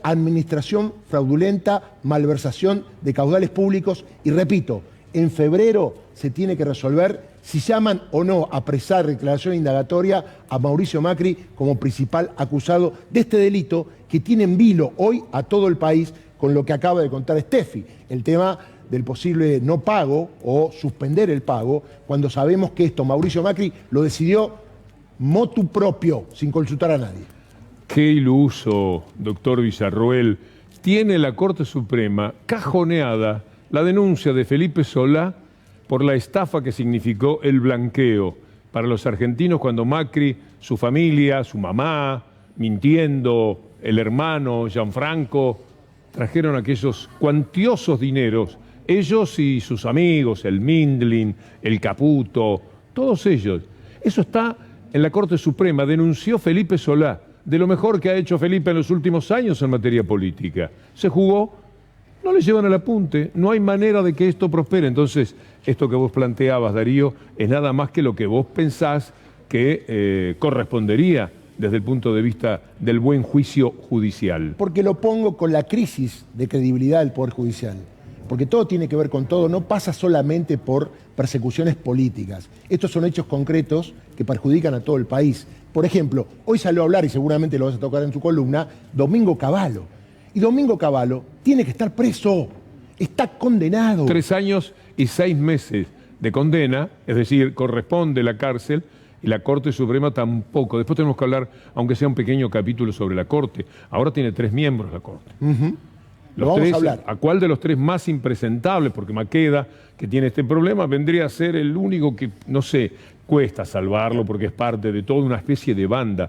administración fraudulenta, malversación de caudales públicos. Y repito, en febrero se tiene que resolver si llaman o no a presar declaración indagatoria a Mauricio Macri como principal acusado de este delito que tiene en vilo hoy a todo el país con lo que acaba de contar Steffi, el tema del posible no pago o suspender el pago, cuando sabemos que esto Mauricio Macri lo decidió motu propio, sin consultar a nadie. Qué iluso, doctor Villarroel. Tiene la Corte Suprema cajoneada la denuncia de Felipe Solá por la estafa que significó el blanqueo para los argentinos cuando Macri, su familia, su mamá, mintiendo, el hermano, Gianfranco, trajeron aquellos cuantiosos dineros, ellos y sus amigos, el Mindlin, el Caputo, todos ellos. Eso está en la Corte Suprema, denunció Felipe Solá, de lo mejor que ha hecho Felipe en los últimos años en materia política. Se jugó, no le llevan al apunte, no hay manera de que esto prospere. Entonces, esto que vos planteabas, Darío, es nada más que lo que vos pensás que correspondería desde el punto de vista del buen juicio judicial. Porque lo pongo con la crisis de credibilidad del Poder Judicial. Porque todo tiene que ver con todo, no pasa solamente por persecuciones políticas. Estos son hechos concretos que perjudican a todo el país. Por ejemplo, hoy salió a hablar, y seguramente lo vas a tocar en tu columna, Domingo Cavallo. Y Domingo Cavallo tiene que estar preso, está condenado. 3 años y 6 meses de condena, es decir, corresponde la cárcel, y la Corte Suprema tampoco. Después tenemos que hablar, aunque sea un pequeño capítulo sobre la Corte. Ahora tiene 3 miembros la Corte. Lo vamos a hablar. ¿A cuál de los 3 más impresentables? Porque Maqueda, que tiene este problema, vendría a ser el único que, no sé, cuesta salvarlo porque es parte de toda una especie de banda.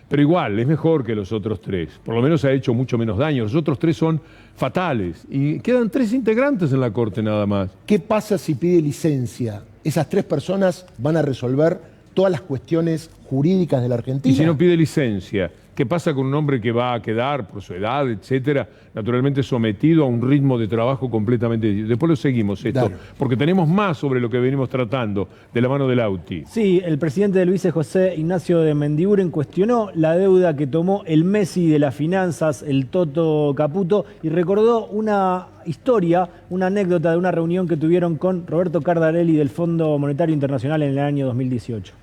Pero igual, es mejor que los otros 3. Por lo menos ha hecho mucho menos daño. Los otros 3 son fatales. Y quedan 3 integrantes en la Corte nada más. ¿Qué pasa si pide licencia? Esas 3 personas van a resolver todas las cuestiones jurídicas de la Argentina. Y si no pide licencia, ¿qué pasa con un hombre que va a quedar por su edad, etcétera, naturalmente sometido a un ritmo de trabajo completamente distinto? Después lo seguimos esto, claro, porque tenemos más sobre lo que venimos tratando de la mano del Lauti. Sí, el presidente del Vice, José Ignacio de Mendiguren, cuestionó la deuda que tomó el Messi de las finanzas, el Toto Caputo, y recordó una historia, una anécdota de una reunión que tuvieron con Roberto Cardarelli del Fondo Monetario Internacional en el año 2018.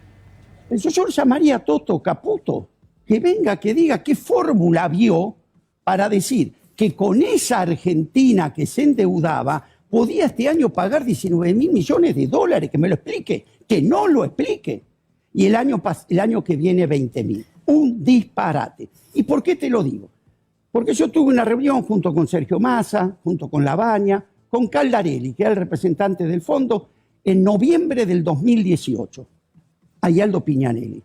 Yo lo llamaría a Toto Caputo, que venga, que diga qué fórmula vio para decir que con esa Argentina que se endeudaba podía este año pagar 19.000 millones de dólares, que me lo explique, que no lo explique. Y el año que viene 20.000. Un disparate. ¿Y por qué te lo digo? Porque yo tuve una reunión junto con Sergio Massa, junto con Labaña, con Caldarelli, que era el representante del fondo, en noviembre del 2018, a Aldo Piñanelli.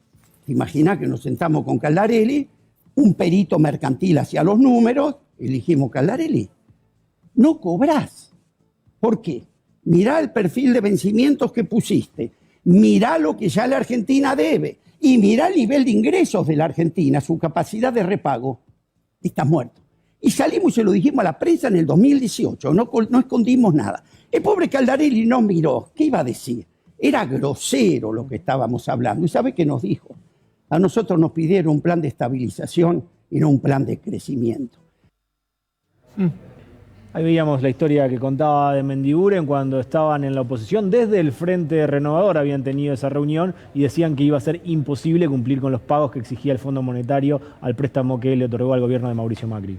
Imagina que nos sentamos con Caldarelli, un perito mercantil hacia los números, y le dijimos, Caldarelli, no cobrás. ¿Por qué? Mirá el perfil de vencimientos que pusiste, mirá lo que ya la Argentina debe y mirá el nivel de ingresos de la Argentina, su capacidad de repago. Estás muerto. Y salimos y se lo dijimos a la prensa en el 2018, no escondimos nada. El pobre Caldarelli no miró. ¿Qué iba a decir? Era grosero lo que estábamos hablando. ¿Y sabe qué nos dijo? A nosotros nos pidieron un plan de estabilización y no un plan de crecimiento. Ahí veíamos la historia que contaba de Mendiguren cuando estaban en la oposición. Desde el Frente Renovador habían tenido esa reunión y decían que iba a ser imposible cumplir con los pagos que exigía el Fondo Monetario al préstamo que le otorgó al gobierno de Mauricio Macri.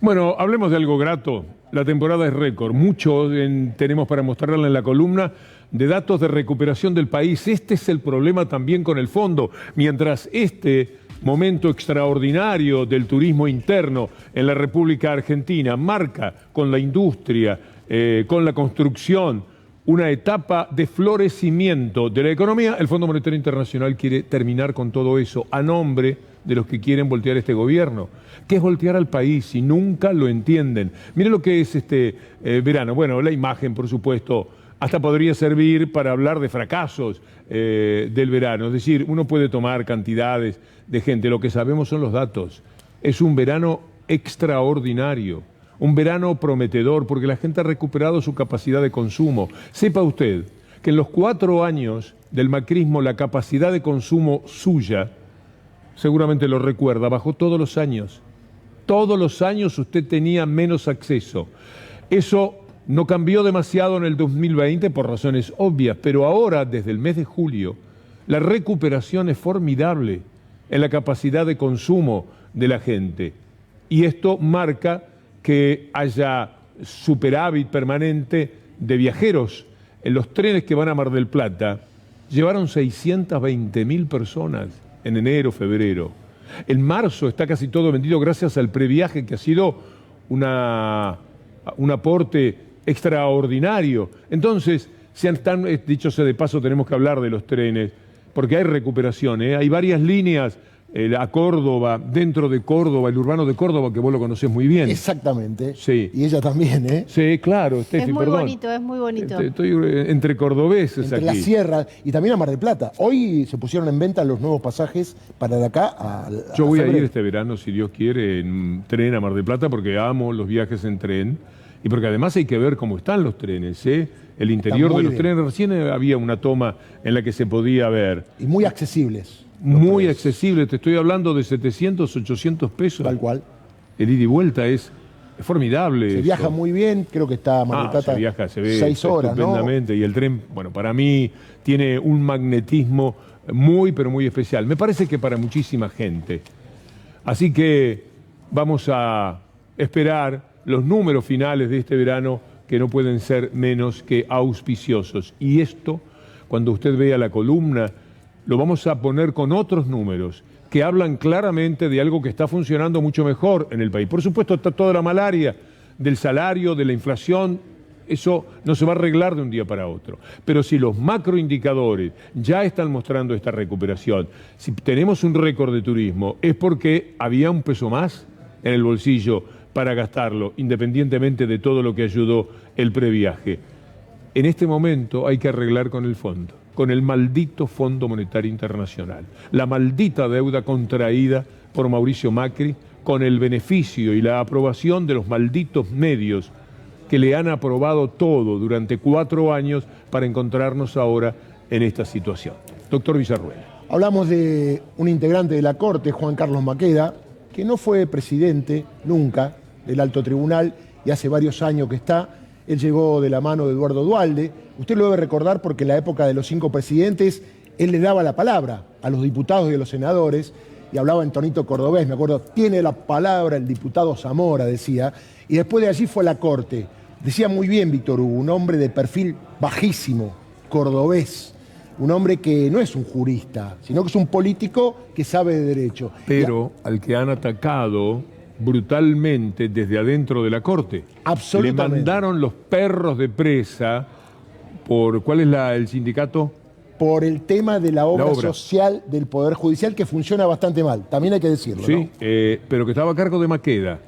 Bueno, hablemos de algo grato. La temporada es récord. Mucho tenemos para mostrarle en la columna de datos de recuperación del país. Este es el problema también con el fondo. Mientras este momento extraordinario del turismo interno en la República Argentina marca con la industria, con la construcción, una etapa de florecimiento de la economía, el Fondo Monetario Internacional quiere terminar con todo eso a nombre de los que quieren voltear este gobierno. ¿Qué es voltear al país? Y nunca lo entienden. Mire lo que es este verano. Bueno, la imagen, por supuesto, hasta podría servir para hablar de fracasos del verano. Es decir, uno puede tomar cantidades de gente. Lo que sabemos son los datos. Es un verano extraordinario. Un verano prometedor porque la gente ha recuperado su capacidad de consumo. Sepa usted que en los 4 años del macrismo la capacidad de consumo suya, seguramente lo recuerda, bajó todos los años. Todos los años usted tenía menos acceso. Eso no cambió demasiado en el 2020 por razones obvias, pero ahora, desde el mes de julio, la recuperación es formidable en la capacidad de consumo de la gente. Y esto marca que haya superávit permanente de viajeros. En los trenes que van a Mar del Plata llevaron 620.000 personas en enero, febrero. En marzo está casi todo vendido gracias al previaje, que ha sido un aporte extraordinario. Entonces, dicho sea de paso, tenemos que hablar de los trenes, porque hay recuperación, hay varias líneas a Córdoba, dentro de Córdoba, el urbano de Córdoba, que vos lo conocés muy bien. Exactamente. Sí. Y ella también, ¿eh? Sí, claro, Steffi, es muy perdón. bonito, es muy bonito. Estoy entre cordobeses entre aquí. la sierra y también a Mar del Plata. Hoy se pusieron en venta los nuevos pasajes para de acá a Yo voy a febrero. ir este verano, si Dios quiere, en tren a Mar del Plata, porque amo los viajes en tren. Y porque además hay que ver cómo están los trenes, ¿eh? El interior de los trenes. Recién había una toma en la que se podía ver. Y muy accesibles. Muy accesible, te estoy hablando de 700, 800 pesos. Tal cual. El ida y vuelta es formidable. Se viaja muy bien, creo que está Mar del Plata se viaja, se ve 6 horas, estupendamente. ¿No? Y el tren, bueno, para mí tiene un magnetismo muy, pero muy especial. Me parece que para muchísima gente. Así que vamos a esperar los números finales de este verano, que no pueden ser menos que auspiciosos. Y esto, cuando usted vea la columna, lo vamos a poner con otros números que hablan claramente de algo que está funcionando mucho mejor en el país. Por supuesto, está toda la malaria del salario, de la inflación. Eso no se va a arreglar de un día para otro. Pero si los macroindicadores ya están mostrando esta recuperación, si tenemos un récord de turismo, es porque había un peso más en el bolsillo para gastarlo, independientemente de todo lo que ayudó el previaje. En este momento hay que arreglar con el fondo, con el maldito Fondo Monetario Internacional, la maldita deuda contraída por Mauricio Macri, con el beneficio y la aprobación de los malditos medios que le han aprobado todo durante 4 años para encontrarnos ahora en esta situación. Doctor Villarruel. Hablamos de un integrante de la Corte, Juan Carlos Maqueda, que no fue presidente nunca del Alto Tribunal y hace varios años que está. Él llegó de la mano de Eduardo Duhalde. Usted lo debe recordar porque en la época de los 5 presidentes, él le daba la palabra a los diputados y a los senadores y hablaba en tonito cordobés, me acuerdo, tiene la palabra el diputado Zamora, decía, y después de allí fue a la Corte. Decía muy bien Víctor Hugo, un hombre de perfil bajísimo, cordobés, un hombre que no es un jurista, sino que es un político que sabe de derecho. Pero al que han atacado brutalmente desde adentro de la Corte. Absolutamente. Le mandaron los perros de presa por... ¿Cuál es el sindicato? Por el tema de la obra social del Poder Judicial, que funciona bastante mal, también hay que decirlo. Sí, ¿no? pero que estaba a cargo de Maqueda.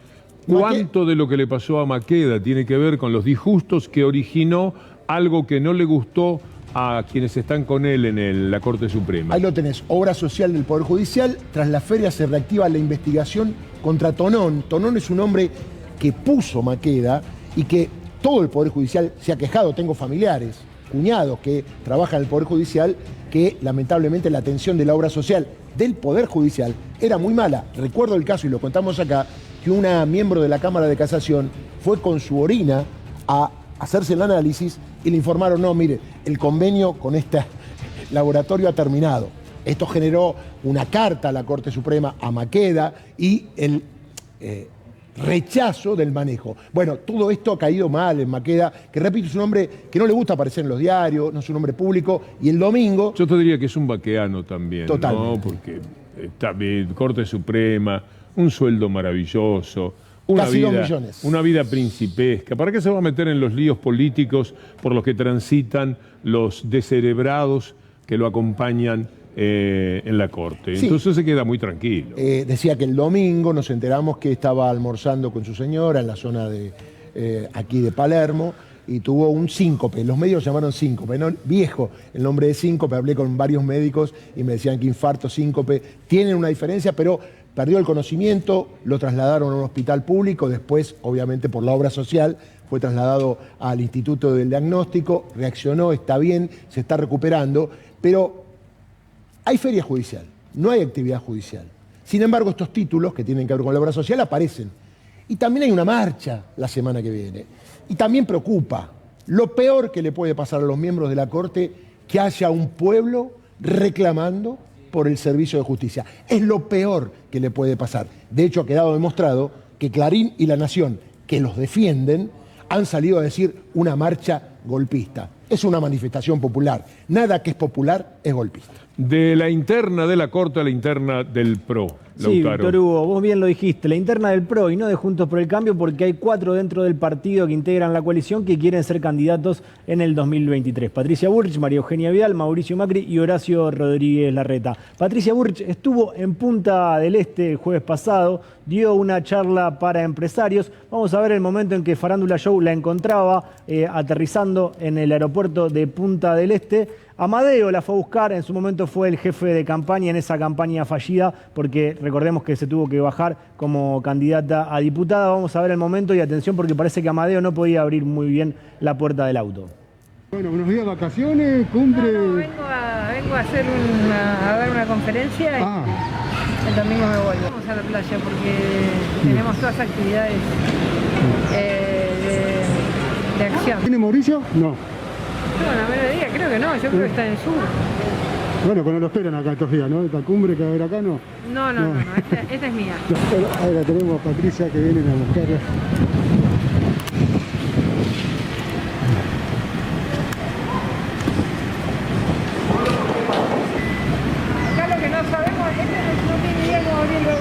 ¿Cuánto de lo que le pasó a Maqueda tiene que ver con los disgustos que originó algo que no le gustó a quienes están con él en la Corte Suprema? Ahí lo tenés, obra social del Poder Judicial. Tras la feria se reactiva la investigación contra Tonón. Tonón es un hombre que puso Maqueda y que todo el Poder Judicial se ha quejado. Tengo familiares, cuñados que trabajan en el Poder Judicial, que lamentablemente la atención de la obra social del Poder Judicial era muy mala. Recuerdo el caso, y lo contamos acá, que una miembro de la Cámara de Casación fue con su orina a hacerse el análisis y le informaron, no, mire, el convenio con este laboratorio ha terminado. Esto generó una carta a la Corte Suprema, a Maqueda, y el rechazo del manejo. Bueno, todo esto ha caído mal en Maqueda, que repito, es un hombre que no le gusta aparecer en los diarios, no es un hombre público, y el domingo... Yo te diría que es un vaqueano también, Totalmente. ¿no? Porque está bien, Corte Suprema, un sueldo maravilloso, Casi 2 millones. una vida principesca. ¿Para qué se va a meter en los líos políticos por los que transitan los descerebrados que lo acompañan en la Corte? Sí. Entonces se queda muy tranquilo. Decía que el domingo nos enteramos que estaba almorzando con su señora en la zona de aquí de Palermo y tuvo un síncope. Los medios llamaron síncope, ¿no? Viejo el nombre de síncope. Hablé con varios médicos y me decían que infarto, síncope tienen una diferencia, pero perdió el conocimiento, lo trasladaron a un hospital público, después, obviamente, por la obra social, fue trasladado al Instituto del Diagnóstico, reaccionó, está bien, se está recuperando, pero hay feria judicial, no hay actividad judicial. Sin embargo, estos títulos que tienen que ver con la obra social aparecen. Y también hay una marcha la semana que viene. Y también preocupa. Lo peor que le puede pasar a los miembros de la Corte, que haya un pueblo reclamando por el servicio de justicia. Es lo peor que le puede pasar. De hecho, ha quedado demostrado que Clarín y La Nación, que los defienden, han salido a decir una marcha golpista. Es una manifestación popular. Nada que es popular es golpista. De la interna de la Corte a la interna del PRO, Sí, Lautaro. Víctor Hugo, vos bien lo dijiste, la interna del PRO y no de Juntos por el Cambio, porque hay 4 dentro del partido que integran la coalición que quieren ser candidatos en el 2023. Patricia Bullrich, María Eugenia Vidal, Mauricio Macri y Horacio Rodríguez Larreta. Patricia Bullrich estuvo en Punta del Este el jueves pasado, dio una charla para empresarios. Vamos a ver el momento en que Farándula Show la encontraba aterrizando en el aeropuerto de Punta del Este. Amadeo la fue a buscar, en su momento fue el jefe de campaña en esa campaña fallida, porque recordemos que se tuvo que bajar como candidata a diputada. Vamos a ver el momento y atención porque parece que Amadeo no podía abrir muy bien la puerta del auto. Bueno, unos días de vacaciones, cumple... No, vengo a hacer a dar una conferencia y el domingo me vuelvo. Vamos a la playa porque tenemos todas actividades de acción. ¿Tiene Mauricio? No. No, la mediodía creo que no, yo creo que está en el sur. Bueno, que no lo esperan acá estos días, ¿no? Esta cumbre que va a haber acá, ¿no? No, esta es mía. Ahí la tenemos a Patricia que vienen a buscarla. Acá lo que no sabemos es que no tiene idea cómo abrirlo.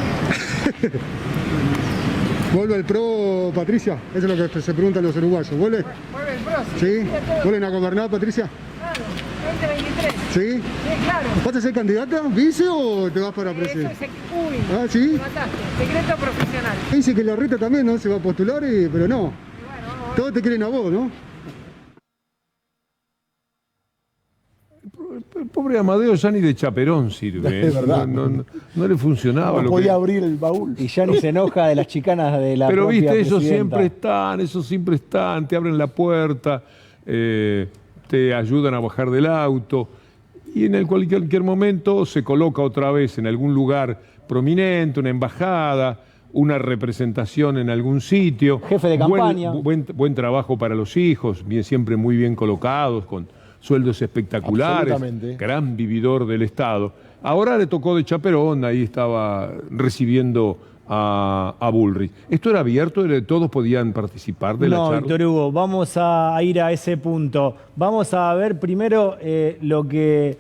¿Vuelve el PRO, Patricia? Eso es lo que se preguntan los uruguayos. ¿Vuelve? Vuelve el PRO, ¿Sí? ¿Vuelven a gobernar, Patricia? Claro, 2023. ¿Sí? Sí, claro. ¿Vas a ser candidata, vice o te vas para presidente? Uy, Ah, ¿sí? me mataste. Secreto profesional. Dice que Larreta también, ¿no? Se va a postular, pero no. Todos te quieren a vos, ¿no? El pobre Amadeo ya ni de chaperón sirve. Es verdad. No le funcionaba. No podía abrir el baúl. Y ya ni se enoja de las chicanas de la Pero propia viste, esos presidenta. siempre están, te abren la puerta, te ayudan a bajar del auto y en cualquier momento se coloca otra vez en algún lugar prominente, una embajada, una representación en algún sitio. Jefe de campaña. Buen trabajo para los hijos, siempre muy bien colocados, con sueldos espectaculares, gran vividor del Estado. Ahora le tocó de chaperón, ahí estaba recibiendo a Bullrich. ¿Esto era abierto? ¿Todos podían participar de la charla? No, Víctor Hugo, vamos a ir a ese punto. Vamos a ver primero lo que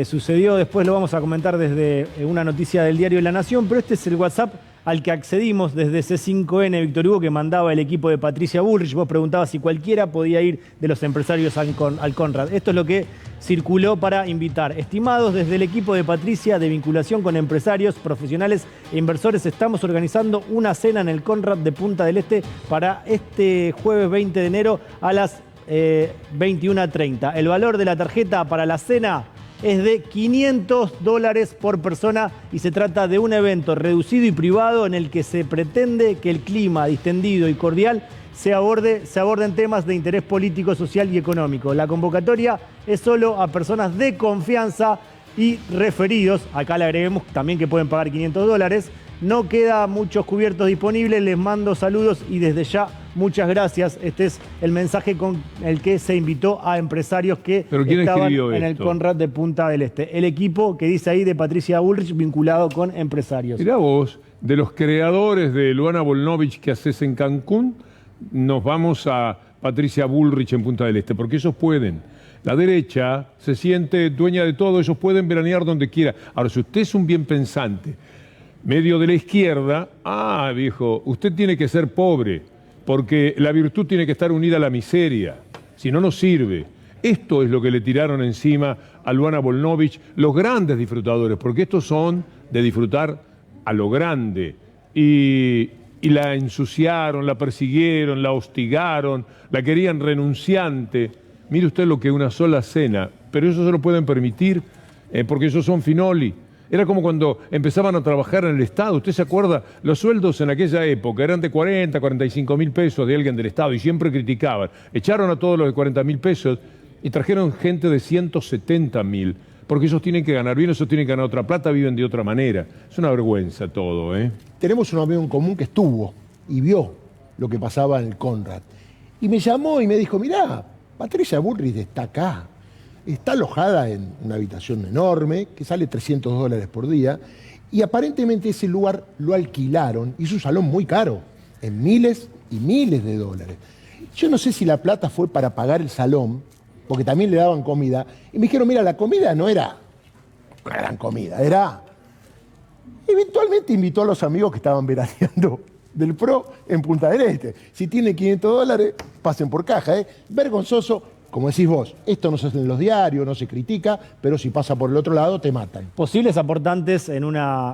sucedió, después lo vamos a comentar desde una noticia del diario La Nación, pero este es el WhatsApp al que accedimos desde C5N, Víctor Hugo, que mandaba el equipo de Patricia Bullrich. Vos preguntabas si cualquiera podía ir de los empresarios al Conrad. Esto es lo que circuló para invitar. Estimados, desde el equipo de Patricia de vinculación con empresarios, profesionales e inversores, estamos organizando una cena en el Conrad de Punta del Este para este jueves 20 de enero a las 21:30. El valor de la tarjeta para la cena es de $500 por persona y se trata de un evento reducido y privado en el que se pretende que el clima distendido y cordial se aborden temas de interés político, social y económico. La convocatoria es solo a personas de confianza y referidos. Acá le agreguemos también que pueden pagar $500. No queda muchos cubiertos disponibles. Les mando saludos y desde ya muchas gracias. Este es el mensaje con el que se invitó a empresarios que estaban en el Conrad de Punta del Este. El equipo que dice ahí de Patricia Bullrich vinculado con empresarios. Mirá vos, de los creadores de Luana Volnovich que haces en Cancún, nos vamos a Patricia Bullrich en Punta del Este, porque ellos pueden. La derecha se siente dueña de todo, ellos pueden veranear donde quiera. Ahora, si usted es un bien pensante, medio de la izquierda, viejo, usted tiene que ser pobre, porque la virtud tiene que estar unida a la miseria, si no, no sirve. Esto es lo que le tiraron encima a Luana Volnovich los grandes disfrutadores, porque estos son de disfrutar a lo grande. Y la ensuciaron, la persiguieron, la hostigaron, la querían renunciante. Mire usted lo que una sola cena, pero eso se lo pueden permitir porque esos son finoli. Era como cuando empezaban a trabajar en el Estado. ¿Usted se acuerda? Los sueldos en aquella época eran de 40, 45 mil pesos de alguien del Estado y siempre criticaban. Echaron a todos los de 40 mil pesos y trajeron gente de 170 mil. Porque esos tienen que ganar bien, esos tienen que ganar otra plata, viven de otra manera. Es una vergüenza todo, ¿eh? Tenemos un amigo en común que estuvo y vio lo que pasaba en el Conrad. Y me llamó y me dijo, mirá, Patricia Bullrich está acá. Está alojada en una habitación enorme que sale $300 por día y aparentemente ese lugar lo alquilaron y es un salón muy caro, en miles y miles de dólares. Yo no sé si la plata fue para pagar el salón, porque también le daban comida, y me dijeron, mira, la comida no era una gran comida, era... Eventualmente invitó a los amigos que estaban veraneando del PRO en Punta del Este. Si tiene $500, pasen por caja, ¿eh? Vergonzoso. Como decís vos, esto no se hace en los diarios, no se critica, pero si pasa por el otro lado, te matan. Posibles aportantes en una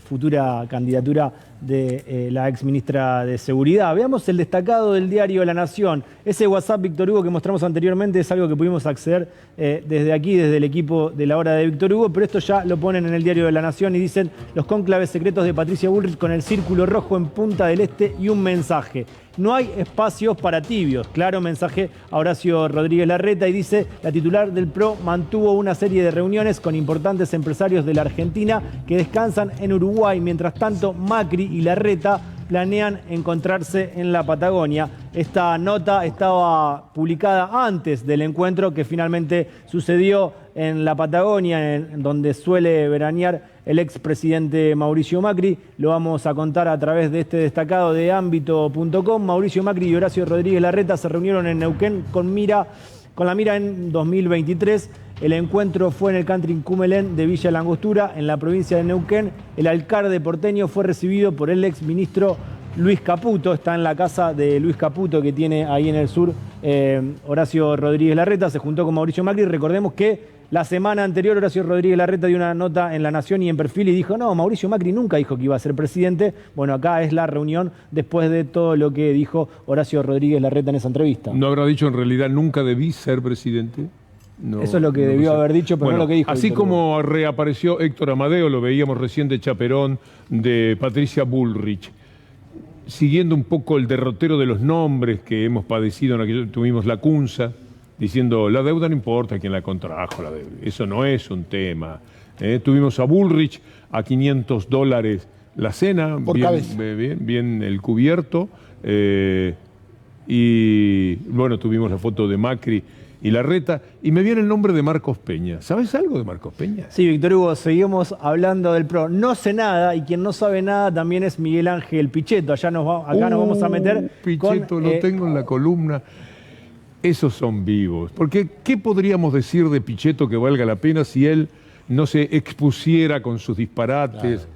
futura candidatura de la exministra de Seguridad. Veamos el destacado del diario La Nación. Ese WhatsApp, Víctor Hugo, que mostramos anteriormente, es algo que pudimos acceder desde aquí, desde el equipo de La Hora de Víctor Hugo, pero esto ya lo ponen en el diario de La Nación y dicen los cónclaves secretos de Patricia Bullrich con el círculo rojo en Punta del Este y un mensaje. No hay espacios para tibios. Claro, mensaje a Horacio Rodríguez Larreta y dice, la titular del PRO mantuvo una serie de reuniones con importantes empresarios de la Argentina que descansan en Uruguay. Mientras tanto, Macri y Larreta planean encontrarse en la Patagonia. Esta nota estaba publicada antes del encuentro que finalmente sucedió en la Patagonia, en donde suele veranear el expresidente Mauricio Macri. Lo vamos a contar a través de este destacado de ámbito.com. Mauricio Macri y Horacio Rodríguez Larreta se reunieron en Neuquén con la mira en 2023. El encuentro fue en el country Cumelén de Villa Langostura, en la provincia de Neuquén. El alcalde porteño fue recibido por el exministro Luis Caputo. Está en la casa de Luis Caputo que tiene ahí en el sur Horacio Rodríguez Larreta. Se juntó con Mauricio Macri. Recordemos que la semana anterior Horacio Rodríguez Larreta dio una nota en La Nación y en Perfil y dijo, no, Mauricio Macri nunca dijo que iba a ser presidente. Bueno, acá es la reunión después de todo lo que dijo Horacio Rodríguez Larreta en esa entrevista. ¿No habrá dicho en realidad nunca debí ser presidente? No, eso es lo que debió haber dicho, pero bueno, no lo que dijo. Así como reapareció Héctor Amadeo, lo veíamos recién de chaperón de Patricia Bullrich, siguiendo un poco el derrotero de los nombres que hemos padecido en aquello, tuvimos la Cunza, diciendo la deuda no importa quién la contrajo, la deuda, eso no es un tema. Tuvimos a Bullrich a $500 la cena, bien el cubierto, y bueno, tuvimos la foto de Macri y Larreta, y me viene el nombre de Marcos Peña. ¿Sabes algo de Marcos Peña? Sí, Víctor Hugo, seguimos hablando del PRO. No sé nada, y quien no sabe nada también es Miguel Ángel Pichetto. Acá nos vamos a meter Pichetto, lo tengo en la columna. Esos son vivos. Porque, ¿qué podríamos decir de Pichetto que valga la pena si él no se expusiera con sus disparates,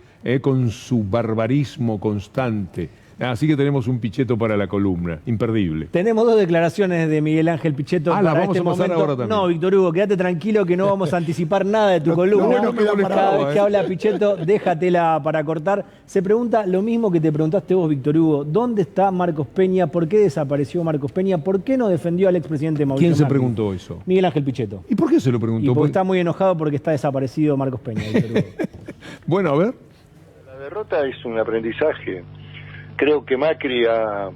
con su barbarismo constante? Así que tenemos un Pichetto para la columna, imperdible. Tenemos dos declaraciones de Miguel Ángel Pichetto las vamos a pasar ahora también. No, Víctor Hugo, quédate tranquilo que no vamos a anticipar nada de tu columna. Cada vez que habla Pichetto, déjatela para cortar. Se pregunta lo mismo que te preguntaste vos, Víctor Hugo. ¿Dónde está Marcos Peña? ¿Por qué desapareció Marcos Peña? ¿Por qué no defendió al expresidente Mauricio ¿Quién se Macri? preguntó eso? Miguel Ángel Pichetto. ¿Y por qué se lo preguntó? Y porque está muy enojado porque está desaparecido Marcos Peña, Víctor Hugo. Bueno, a ver. La derrota es un aprendizaje. Creo que Macri ha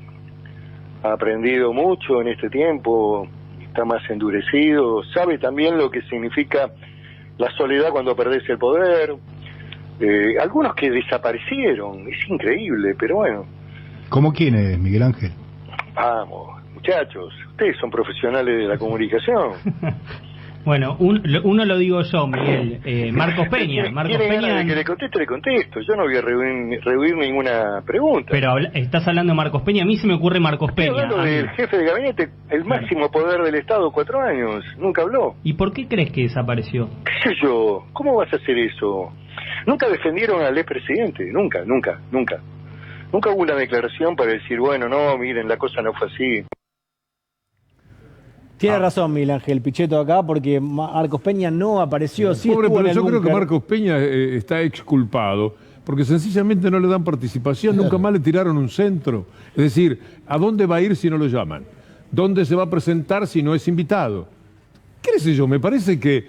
aprendido mucho en este tiempo, está más endurecido, sabe también lo que significa la soledad cuando perdés el poder. Algunos que desaparecieron, es increíble, pero bueno. ¿Cómo quién es, Miguel Ángel? Vamos, muchachos, ustedes son profesionales de la comunicación. Bueno, uno lo digo yo, Miguel. Marcos Peña. Marcos Peña. De que le contesto. Yo no voy a rehuir ninguna pregunta. Pero estás hablando de Marcos Peña. A mí se me ocurre Marcos Peña. Estoy hablando del jefe de gabinete, el máximo poder del Estado, 4 años. Nunca habló. ¿Y por qué crees que desapareció? ¿Qué sé yo? ¿Cómo vas a hacer eso? Nunca defendieron al expresidente. Nunca. Nunca hubo una declaración para decir, bueno, no, miren, la cosa no fue así. Tiene razón Miguel Ángel Pichetto acá, porque Marcos Peña no apareció. Sí, pobre, pero yo creo que Marcos Peña está exculpado, porque sencillamente no le dan participación, nunca más le tiraron un centro. Es decir, ¿a dónde va a ir si no lo llaman? ¿Dónde se va a presentar si no es invitado? ¿Qué sé yo? Me parece que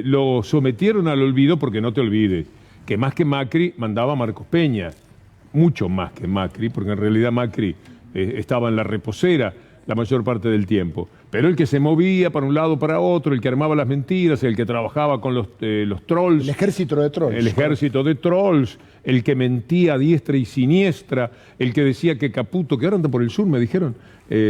lo sometieron al olvido, porque no te olvides, que más que Macri mandaba a Marcos Peña, mucho más que Macri, porque en realidad Macri estaba en la reposera la mayor parte del tiempo. Pero el que se movía para un lado para otro, el que armaba las mentiras, el que trabajaba con los trolls. El ejército de trolls. El ejército de trolls, el que mentía a diestra y siniestra, el que decía que Caputo, que ahora anda por el sur, me dijeron,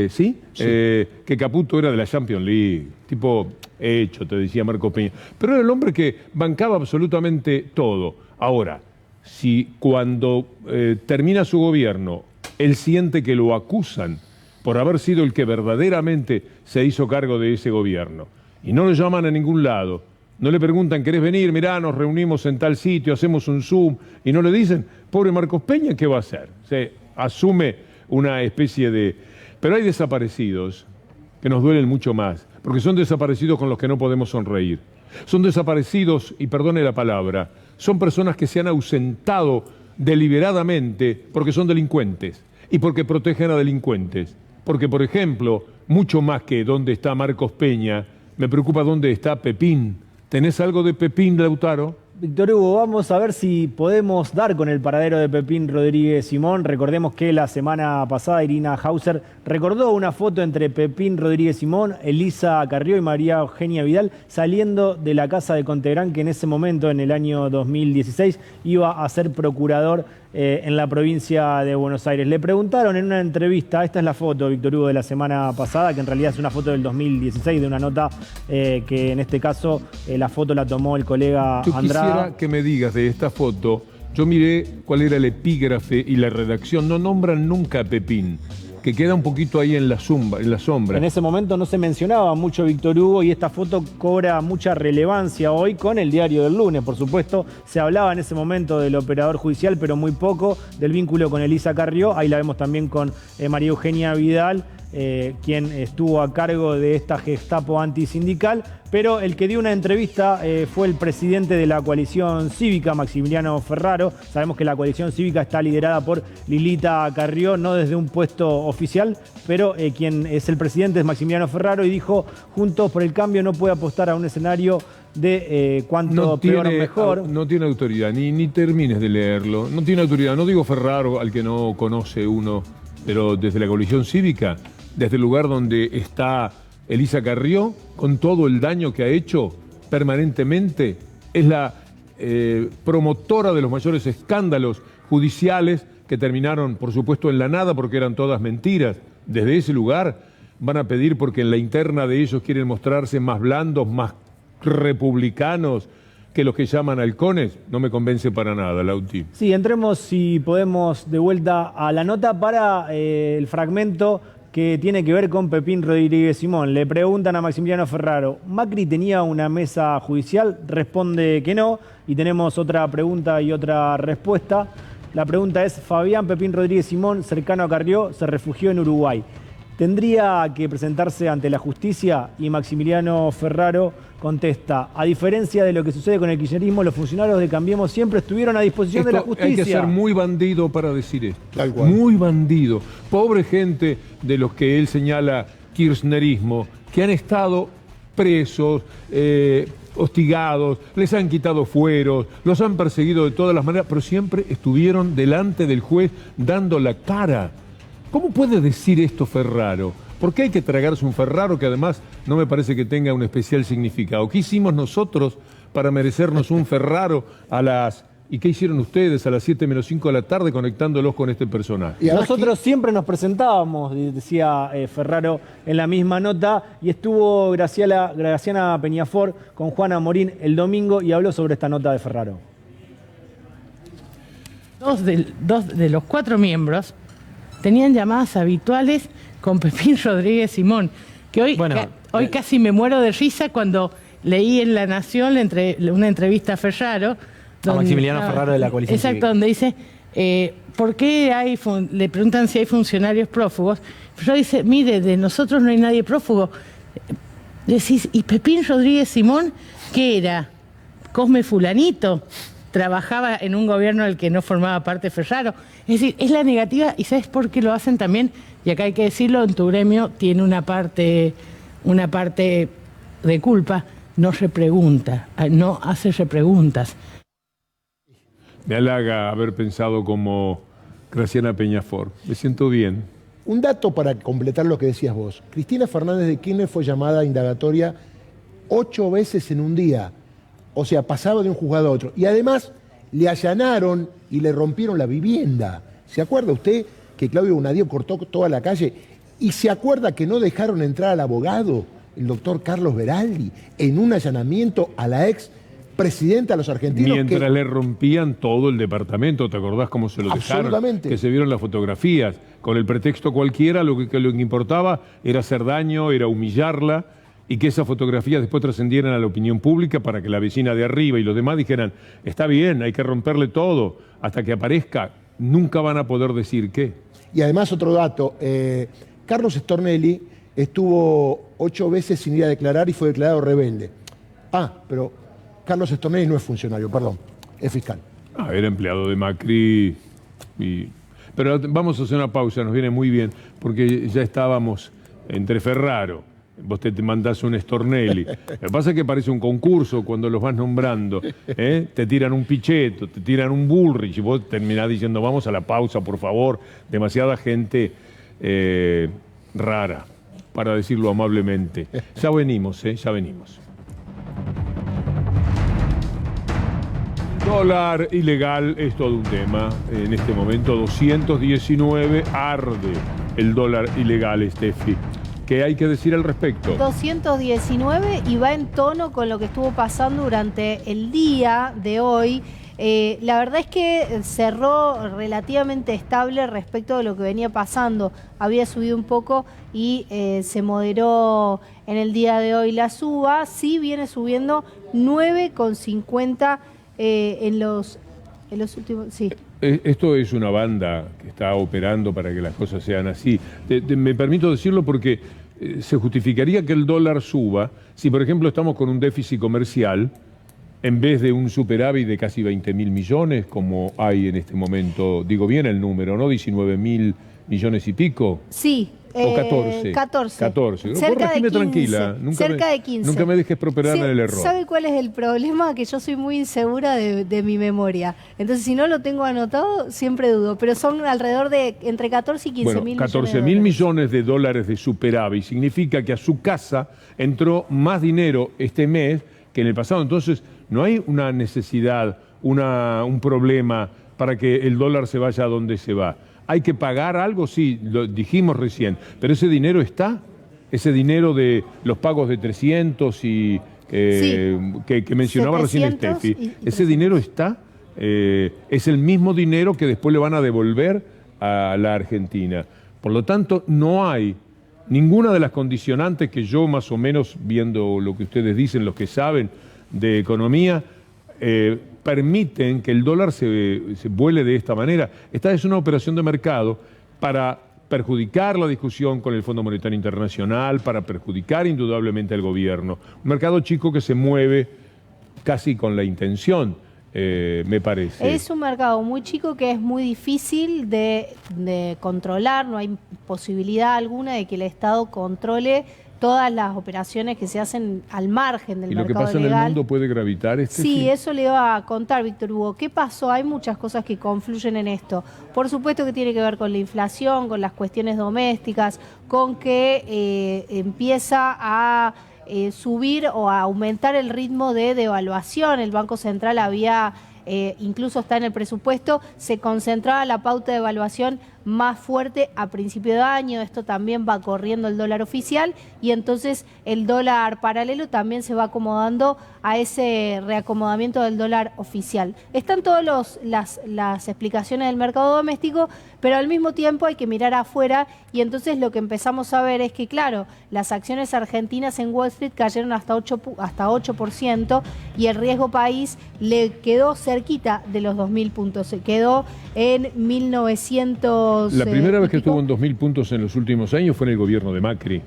¿sí? Que Caputo era de la Champions League, tipo hecho, te decía Marcos Peña. Pero era el hombre que bancaba absolutamente todo. Ahora, si cuando termina su gobierno, él siente que lo acusan por haber sido el que verdaderamente se hizo cargo de ese gobierno, y no lo llaman a ningún lado, no le preguntan, ¿querés venir? Mirá, nos reunimos en tal sitio, hacemos un Zoom, y no le dicen, pobre Marcos Peña, ¿qué va a hacer? Se asume una especie de... Pero hay desaparecidos que nos duelen mucho más, porque son desaparecidos con los que no podemos sonreír. Son desaparecidos, y perdone la palabra, son personas que se han ausentado deliberadamente porque son delincuentes y porque protegen a delincuentes. Porque, por ejemplo, mucho más que dónde está Marcos Peña, me preocupa dónde está Pepín. ¿Tenés algo de Pepín, Lautaro? Víctor Hugo, vamos a ver si podemos dar con el paradero de Pepín Rodríguez Simón. Recordemos que la semana pasada Irina Hauser recordó una foto entre Pepín Rodríguez Simón, Elisa Carrió y María Eugenia Vidal saliendo de la casa de Contegrán, que en ese momento, en el año 2016, iba a ser procurador en la provincia de Buenos Aires. Le preguntaron en una entrevista, esta es la foto, Víctor Hugo, de la semana pasada, que en realidad es una foto del 2016, de una nota que en este caso la foto la tomó el colega Andrade. Quisiera que me digas de esta foto, yo miré cuál era el epígrafe y la redacción, no nombran nunca a Pepín, que queda un poquito ahí en la sombra. En ese momento no se mencionaba mucho Víctor Hugo y esta foto cobra mucha relevancia hoy con el diario del lunes. Por supuesto, se hablaba en ese momento del operador judicial, pero muy poco del vínculo con Elisa Carrió. Ahí la vemos también con María Eugenia Vidal, quien estuvo a cargo de esta Gestapo antisindical, pero el que dio una entrevista fue el presidente de la coalición cívica, Maximiliano Ferraro. Sabemos que la coalición cívica está liderada por Lilita Carrió, no desde un puesto oficial, pero quien es el presidente es Maximiliano Ferraro, y dijo, Juntos por el Cambio no puede apostar a un escenario de cuanto peor mejor. No tiene autoridad, ni termines de leerlo. No tiene autoridad, no digo Ferraro, al que no conoce uno, pero desde la coalición cívica, desde el lugar donde está Elisa Carrió, con todo el daño que ha hecho permanentemente, es la promotora de los mayores escándalos judiciales que terminaron, por supuesto, en la nada, porque eran todas mentiras. Desde ese lugar, van a pedir porque en la interna de ellos quieren mostrarse más blandos, más republicanos que los que llaman halcones? No me convence para nada, Lauti. Sí, entremos, si podemos, de vuelta a la nota para el fragmento que tiene que ver con Pepín Rodríguez Simón. Le preguntan a Maximiliano Ferraro, ¿Macri tenía una mesa judicial? Responde que no. Y tenemos otra pregunta y otra respuesta. La pregunta es, Fabián Pepín Rodríguez Simón, cercano a Carrió, se refugió en Uruguay. ¿Tendría que presentarse ante la justicia? Y Maximiliano Ferraro contesta, a diferencia de lo que sucede con el kirchnerismo, los funcionarios de Cambiemos siempre estuvieron a disposición de la justicia. Hay que ser muy bandido para decir esto. Tal cual. Muy bandido. Pobre gente de los que él señala kirchnerismo, que han estado presos, hostigados, les han quitado fueros, los han perseguido de todas las maneras, pero siempre estuvieron delante del juez dando la cara. ¿Cómo puede decir esto Ferraro? ¿Por qué hay que tragarse un Ferraro que además no me parece que tenga un especial significado? ¿Qué hicimos nosotros para merecernos un Ferraro a las... ¿Y qué hicieron ustedes a las 7 menos 5 de la tarde conectándolos con este personaje? Y nosotros siempre nos presentábamos, decía Ferraro en la misma nota, y estuvo Graciana Peñafort con Juana Morín el domingo y habló sobre esta nota de Ferraro. Dos de los 4 miembros tenían llamadas habituales con Pepín Rodríguez Simón, que hoy casi me muero de risa cuando leí en La Nación una entrevista a Ferraro. A Maximiliano Ferraro de la Coalición Exacto, Cívica. donde dice, ¿por qué le preguntan si hay funcionarios prófugos? Ferraro dice, mire, de nosotros no hay nadie prófugo. Decís, ¿y Pepín Rodríguez Simón qué era? ¿Cosme fulanito? Trabajaba en un gobierno del que no formaba parte Ferraro. Es decir, es la negativa, y ¿sabes por qué lo hacen también? Y acá hay que decirlo, en tu gremio tiene una parte de culpa, no repregunta, no hace repreguntas. Me halaga haber pensado como Graciana Peñafort. Me siento bien. Un dato para completar lo que decías vos. Cristina Fernández de Kirchner fue llamada a indagatoria 8 veces en un día. O sea, pasaba de un juzgado a otro. Y además le allanaron y le rompieron la vivienda. ¿Se acuerda usted que Claudio Bonadío cortó toda la calle? ¿Y se acuerda que no dejaron entrar al abogado, el doctor Carlos Beraldi, en un allanamiento a la ex presidenta de los argentinos? Mientras le rompían todo el departamento, ¿te acordás cómo se lo dejaron? Absolutamente. Que se vieron las fotografías. Con el pretexto cualquiera, lo que importaba era hacer daño, era humillarla, y que esas fotografías después trascendieran a la opinión pública para que la vecina de arriba y los demás dijeran, está bien, hay que romperle todo, hasta que aparezca, nunca van a poder decir qué. Y además otro dato, Carlos Stornelli estuvo 8 veces sin ir a declarar y fue declarado rebelde. Pero Carlos Stornelli no es funcionario, perdón, es fiscal. Era empleado de Macri. Pero vamos a hacer una pausa, nos viene muy bien, porque ya estábamos entre Ferraro. Vos te mandás un Stornelli. Lo que pasa es que parece un concurso cuando los vas nombrando. Te tiran un Pichetto, te tiran un Bullrich y vos terminás diciendo vamos a la pausa, por favor. Demasiada gente rara, para decirlo amablemente. Ya venimos, ya venimos. Dólar ilegal es todo un tema. En este momento 219 arde el dólar ilegal, Steffi. ¿Qué hay que decir al respecto? 219 y va en tono con lo que estuvo pasando durante el día de hoy. La verdad es que cerró relativamente estable respecto de lo que venía pasando. Había subido un poco y se moderó en el día de hoy la suba. Sí viene subiendo 9,50 en los últimos... Sí. Esto es una banda que está operando para que las cosas sean así. Me permito decirlo porque se justificaría que el dólar suba si, por ejemplo, estamos con un déficit comercial en vez de un superávit de casi 20.000 millones, como hay en este momento. Digo bien el número, ¿no? 19.000 millones y pico. Sí. ¿O 14? 14. Cerca de 15. Tranquila. Cerca de 15. Nunca me dejes prosperar en el error. ¿Sabe cuál es el problema? Que yo soy muy insegura de mi memoria. Entonces, si no lo tengo anotado, siempre dudo. Pero son alrededor de entre 14 y 15 mil millones. 14.000 millones de dólares de superávit significa que a su casa entró más dinero este mes que en el pasado. Entonces, no hay una necesidad, un problema para que el dólar se vaya a donde se va. ¿Hay que pagar algo? Sí, lo dijimos recién. ¿Pero ese dinero está? ese dinero de los pagos de 300 y que mencionaba recién Steffi, ese dinero está, es el mismo dinero que después le van a devolver a la Argentina. Por lo tanto, no hay ninguna de las condicionantes que yo más o menos, viendo lo que ustedes dicen, los que saben de economía, permiten que el dólar se vuele de esta manera. Esta es una operación de mercado para perjudicar la discusión con el Fondo Monetario Internacional, para perjudicar indudablemente al gobierno. Un mercado chico que se mueve casi con la intención, me parece. Es un mercado muy chico que es muy difícil de controlar, no hay posibilidad alguna de que el Estado controle todas las operaciones que se hacen al margen del mercado legal. ¿Y lo que pasa en el mundo puede gravitar? Sí, eso le iba a contar, Víctor Hugo. ¿Qué pasó? Hay muchas cosas que confluyen en esto. Por supuesto que tiene que ver con la inflación, con las cuestiones domésticas, con que empieza a subir o a aumentar el ritmo de devaluación. El Banco Central había, incluso está en el presupuesto, se concentraba la pauta de evaluación más fuerte a principio de año. Esto también va corriendo el dólar oficial y entonces el dólar paralelo también se va acomodando a ese reacomodamiento del dólar oficial. Están todas las explicaciones del mercado doméstico, pero al mismo tiempo hay que mirar afuera y entonces lo que empezamos a ver es que, claro, las acciones argentinas en Wall Street cayeron hasta 8% y el riesgo país le quedó cerquita de los 2.000 puntos, se quedó en 1900. La primera vez que estuvo en 2.000 puntos en los últimos años fue en el gobierno de Macri.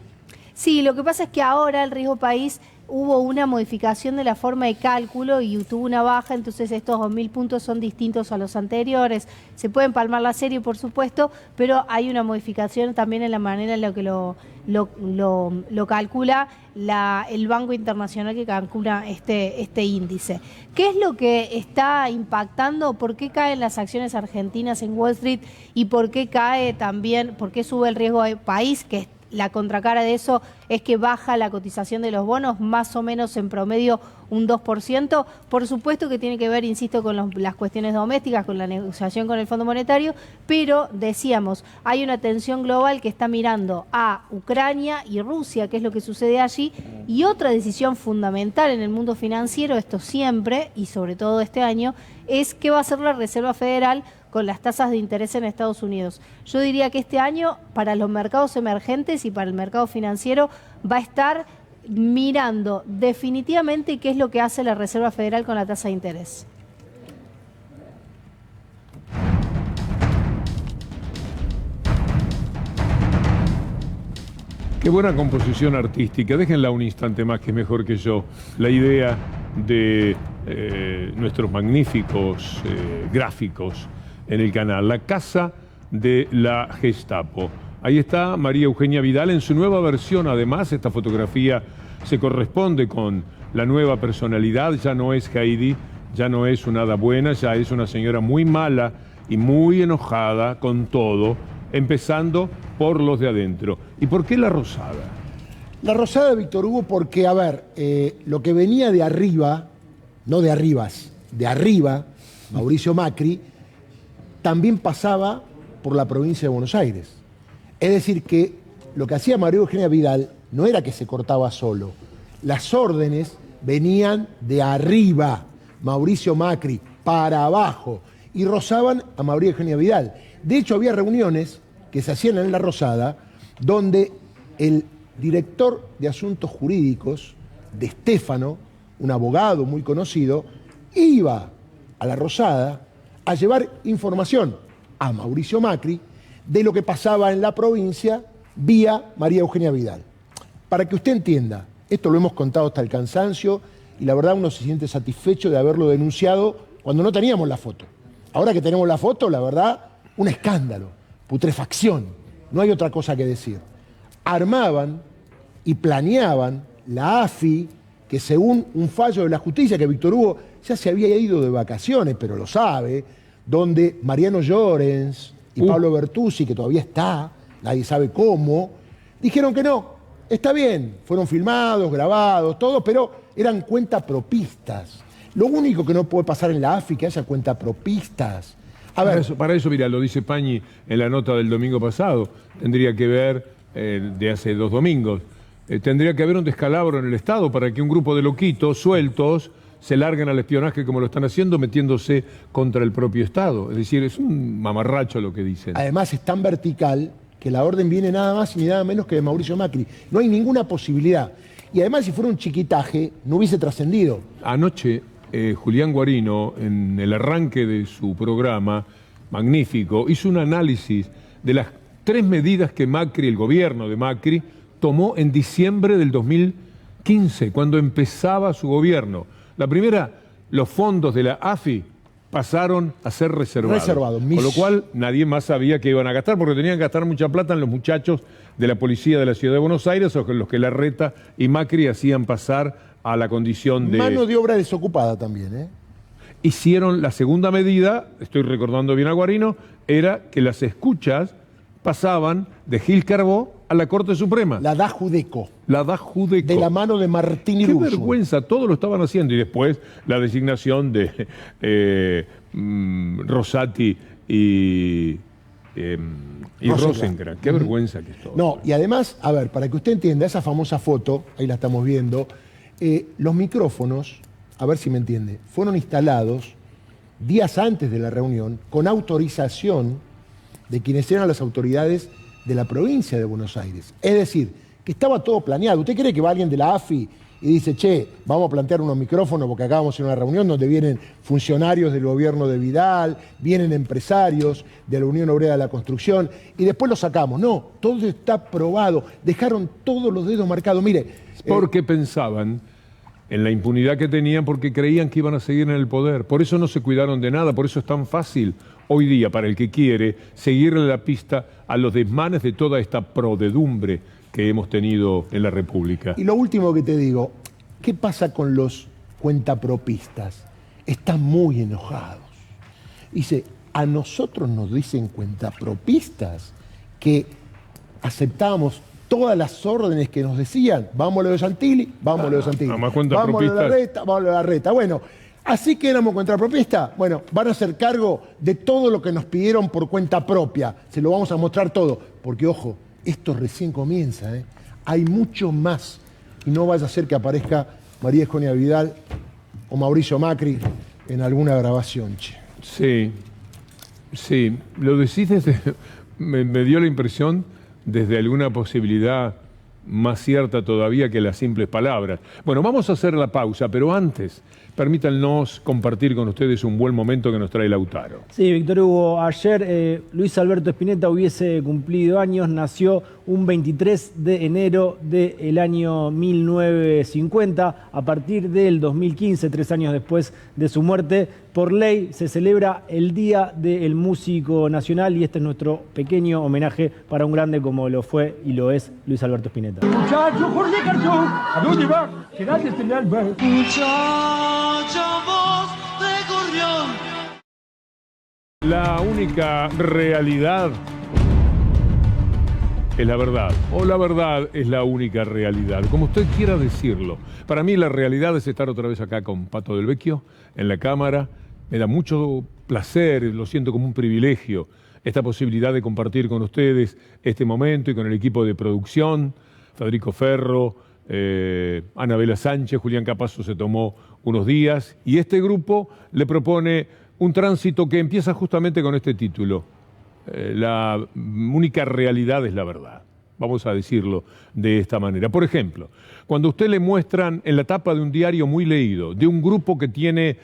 Sí, lo que pasa es que ahora el riesgo país hubo una modificación de la forma de cálculo y tuvo una baja, entonces estos 2.000 puntos son distintos a los anteriores. Se puede empalmar la serie, por supuesto, pero hay una modificación también en la manera en la que lo calcula el Banco Internacional que calcula este índice. ¿Qué es lo que está impactando? ¿Por qué caen las acciones argentinas en Wall Street? ¿Y por qué cae también, por qué sube el riesgo de país? Que la contracara de eso es que baja la cotización de los bonos, más o menos en promedio un 2%. Por supuesto que tiene que ver, insisto, con las cuestiones domésticas, con la negociación con el Fondo Monetario, pero decíamos, hay una tensión global que está mirando a Ucrania y Rusia, qué es lo que sucede allí, y otra decisión fundamental en el mundo financiero, esto siempre, y sobre todo este año, es qué va a hacer la Reserva Federal con las tasas de interés en Estados Unidos. Yo diría que este año, para los mercados emergentes y para el mercado financiero, va a estar mirando definitivamente qué es lo que hace la Reserva Federal con la tasa de interés. Qué buena composición artística. Déjenla un instante más, que es mejor que yo. La idea de nuestros magníficos gráficos en el canal. La casa de la Gestapo. Ahí está María Eugenia Vidal en su nueva versión. Además, esta fotografía se corresponde con la nueva personalidad. Ya no es Heidi, ya no es una hada buena, ya es una señora muy mala y muy enojada con todo, empezando por los de adentro. ¿Y por qué la rosada? La rosada, Víctor Hugo, porque, a ver, lo que venía de arriba, no de arribas, de arriba, Mauricio Macri, también pasaba por la provincia de Buenos Aires. Es decir, que lo que hacía María Eugenia Vidal no era que se cortaba solo. Las órdenes venían de arriba, Mauricio Macri, para abajo, y rozaban a María Eugenia Vidal. De hecho, había reuniones que se hacían en La Rosada, donde el director de Asuntos Jurídicos de Stefano, un abogado muy conocido, iba a La Rosada a llevar información a Mauricio Macri de lo que pasaba en la provincia vía María Eugenia Vidal. Para que usted entienda, esto lo hemos contado hasta el cansancio y la verdad uno se siente satisfecho de haberlo denunciado cuando no teníamos la foto. Ahora que tenemos la foto, la verdad, un escándalo, putrefacción, no hay otra cosa que decir. Armaban y planeaban la AFI, que según un fallo de la justicia, que Víctor Hugo ya se había ido de vacaciones, pero lo sabe, donde Mariano Llorens y Pablo Bertuzzi, que todavía está, nadie sabe cómo, dijeron que no, está bien, fueron filmados, grabados, todo, pero eran cuentapropistas. Lo único que no puede pasar en la AFI es que haya cuentapropistas. A ver, para eso, mira, lo dice Pañi en la nota del domingo pasado, tendría que ver de hace 2 domingos. Tendría que haber un descalabro en el Estado para que un grupo de loquitos sueltos se larguen al espionaje como lo están haciendo, metiéndose contra el propio Estado. Es decir, es un mamarracho lo que dicen. Además es tan vertical que la orden viene nada más ni nada menos que de Mauricio Macri. No hay ninguna posibilidad. Y además si fuera un chiquitaje, no hubiese trascendido. Anoche, Julián Guarino, en el arranque de su programa, magnífico, hizo un análisis de las 3 medidas que Macri, el gobierno de Macri, tomó en diciembre del 2015, cuando empezaba su gobierno. La primera, los fondos de la AFI pasaron a ser reservados. Con lo cual nadie más sabía que iban a gastar, porque tenían que gastar mucha plata en los muchachos de la policía de la Ciudad de Buenos Aires, o los que Larreta y Macri hacían pasar a la condición de... Mano de obra desocupada también, ¿eh? Hicieron la segunda medida, estoy recordando bien a Guarino, era que las escuchas pasaban de Gil Carbó a la Corte Suprema. La da Judeco. La da Judeco. De la mano de Martín Qué Irurzu. vergüenza, todo lo estaban haciendo. Y después la designación de Rosati y Rosencrantz. Qué vergüenza que es todo. No, y además, a ver, para que usted entienda, esa famosa foto, ahí la estamos viendo, los micrófonos, a ver si me entiende, fueron instalados días antes de la reunión con autorización de quienes eran las autoridades de la provincia de Buenos Aires. Es decir, que estaba todo planeado. ¿Usted cree que va alguien de la AFI y dice, che, vamos a plantear unos micrófonos porque acá vamos a ir a una reunión donde vienen funcionarios del gobierno de Vidal, vienen empresarios de la Unión Obrera de la Construcción y después lo sacamos? No, todo está probado. Dejaron todos los dedos marcados. Mire, porque pensaban en la impunidad que tenían, porque creían que iban a seguir en el poder. Por eso no se cuidaron de nada, por eso es tan fácil hoy día para el que quiere seguirle la pista a los desmanes de toda esta prodedumbre que hemos tenido en la República. Y lo último que te digo, ¿qué pasa con los cuentapropistas? Están muy enojados. Dice, a nosotros nos dicen cuentapropistas que aceptamos todas las órdenes que nos decían, vamos a lo de Santilli, vamos a lo de Santilli, vamos a lo de Larreta, vamos a lo de Larreta. Bueno, así que éramos cuentapropistas, bueno, van a hacer cargo de todo lo que nos pidieron por cuenta propia, se lo vamos a mostrar todo, porque ojo, esto recién comienza, ¿eh? Hay mucho más, y no vaya a ser que aparezca María Eugenia Vidal o Mauricio Macri en alguna grabación, che. Sí, lo decís desde, me dio la impresión desde alguna posibilidad más cierta todavía que las simples palabras. Bueno, vamos a hacer la pausa, pero antes, permítanos compartir con ustedes un buen momento que nos trae Lautaro. Sí, Víctor Hugo, ayer Luis Alberto Spinetta hubiese cumplido años, nació un 23 de enero del año 1950. A partir del 2015, 3 años después de su muerte, por ley se celebra el Día del Músico Nacional y este es nuestro pequeño homenaje para un grande como lo fue y lo es Luis Alberto Spinetta. Muchacho Jorge Garzón, ¿a dónde va? Que nadie te da el bar. Muchacho voz de gorrión. La única realidad es la verdad, o la verdad es la única realidad, como usted quiera decirlo. Para mí la realidad es estar otra vez acá con Pato del Vecchio, en la cámara. Me da mucho placer, lo siento como un privilegio, esta posibilidad de compartir con ustedes este momento y con el equipo de producción, Federico Ferro, Anabela Sánchez, Julián Capazo se tomó unos días y este grupo le propone un tránsito que empieza justamente con este título. La única realidad es la verdad. Vamos a decirlo de esta manera. Por ejemplo, cuando a usted le muestran en la tapa de un diario muy leído, de un grupo que tiene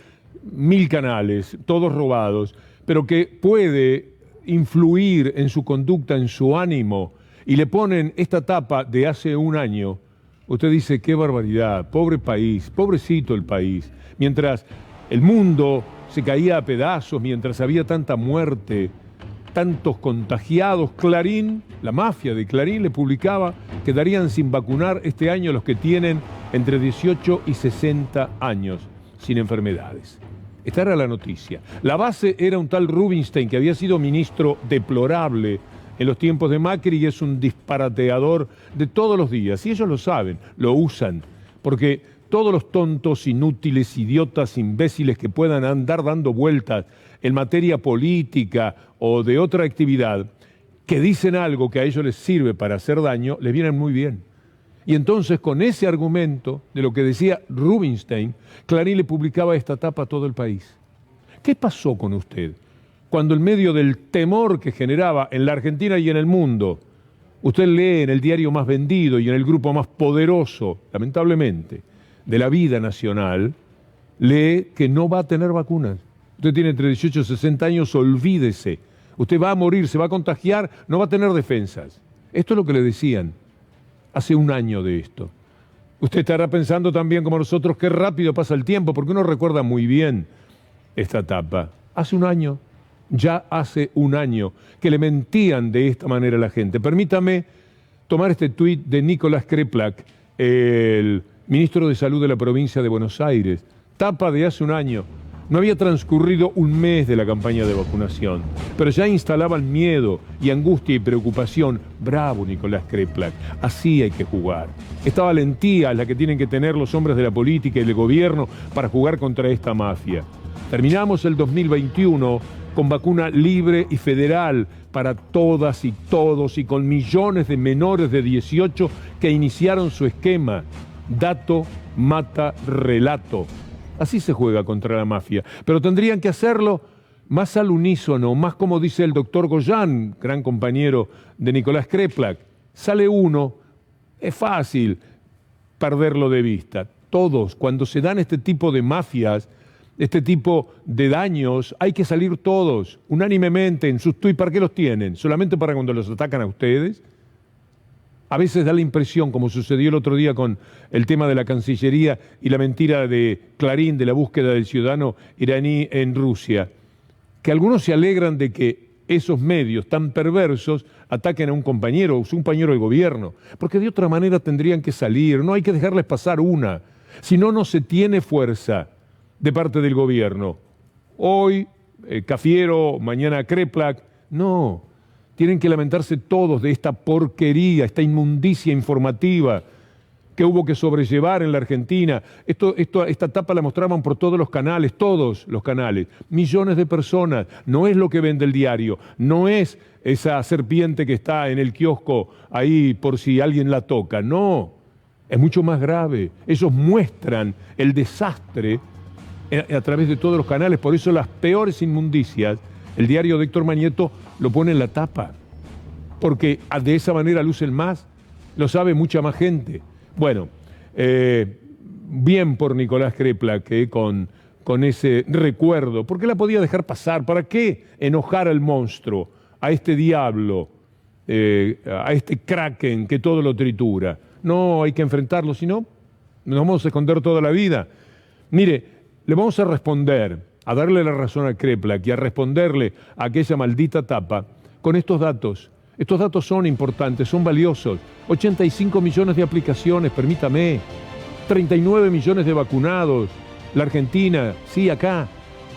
1000 canales, todos robados, pero que puede influir en su conducta, en su ánimo, y le ponen esta tapa de hace un año, usted dice, qué barbaridad, pobre país, pobrecito el país. Mientras el mundo se caía a pedazos, mientras había tanta muerte, tantos contagiados, Clarín, la mafia de Clarín le publicaba que darían sin vacunar este año los que tienen entre 18 y 60 años sin enfermedades. Esta era la noticia. La base era un tal Rubinstein que había sido ministro deplorable en los tiempos de Macri y es un disparateador de todos los días. Y ellos lo saben, lo usan, porque todos los tontos, inútiles, idiotas, imbéciles que puedan andar dando vueltas en materia política o de otra actividad, que dicen algo que a ellos les sirve para hacer daño, les vienen muy bien. Y entonces, con ese argumento de lo que decía Rubinstein, Clarín le publicaba esta tapa a todo el país. ¿Qué pasó con usted cuando en medio del temor que generaba en la Argentina y en el mundo, usted lee en el diario más vendido y en el grupo más poderoso, lamentablemente, de la vida nacional, lee que no va a tener vacunas? Usted tiene entre 18 y 60 años, olvídese. Usted va a morir, se va a contagiar, no va a tener defensas. Esto es lo que le decían hace un año de esto. Usted estará pensando también como nosotros, qué rápido pasa el tiempo, porque uno recuerda muy bien esta etapa. Hace un año, ya hace un año, que le mentían de esta manera a la gente. Permítame tomar este tuit de Nicolás Kreplak, el ministro de Salud de la provincia de Buenos Aires. Tapa de hace un año. No había transcurrido un mes de la campaña de vacunación, pero ya instalaban miedo y angustia y preocupación. Bravo, Nicolás Kreplak, así hay que jugar. Esta valentía es la que tienen que tener los hombres de la política y del gobierno para jugar contra esta mafia. Terminamos el 2021 con vacuna libre y federal para todas y todos y con millones de menores de 18 que iniciaron su esquema. Dato mata relato. Así se juega contra la mafia, pero tendrían que hacerlo más al unísono, más como dice el doctor Goyan, gran compañero de Nicolás Kreplak. Sale uno, es fácil perderlo de vista. Todos, cuando se dan este tipo de mafias, este tipo de daños, hay que salir todos, unánimemente, en sus tuits. ¿Para qué los tienen? ¿Solamente para cuando los atacan a ustedes? A veces da la impresión, como sucedió el otro día con el tema de la Cancillería y la mentira de Clarín de la búsqueda del ciudadano iraní en Rusia, que algunos se alegran de que esos medios tan perversos ataquen a un compañero del gobierno, porque de otra manera tendrían que salir, no hay que dejarles pasar una, si no, no se tiene fuerza de parte del gobierno. Hoy, Cafiero, mañana Kreplak, no. Tienen que lamentarse todos de esta porquería, esta inmundicia informativa que hubo que sobrellevar en la Argentina. Esta etapa la mostraban por todos los canales, millones de personas. No es lo que vende el diario, no es esa serpiente que está en el kiosco ahí por si alguien la toca, no. Es mucho más grave. Ellos muestran el desastre a través de todos los canales, por eso las peores inmundicias, el diario de Héctor Mañeto lo pone en la tapa, porque de esa manera lucen más, lo sabe mucha más gente. Bueno, bien por Nicolás Kreplak con ese recuerdo, ¿por qué la podía dejar pasar? ¿Para qué enojar al monstruo, a este diablo, a este kraken que todo lo tritura? No, hay que enfrentarlo, si no, nos vamos a esconder toda la vida. Mire, le vamos a responder, a darle la razón a Kreplak y a responderle a aquella maldita tapa con estos datos. Estos datos son importantes, son valiosos. 85 millones de aplicaciones, permítame. 39 millones de vacunados. La Argentina, sí, acá.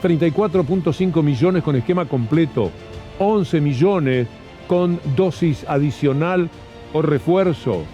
34.5 millones con esquema completo. 11 millones con dosis adicional o refuerzo.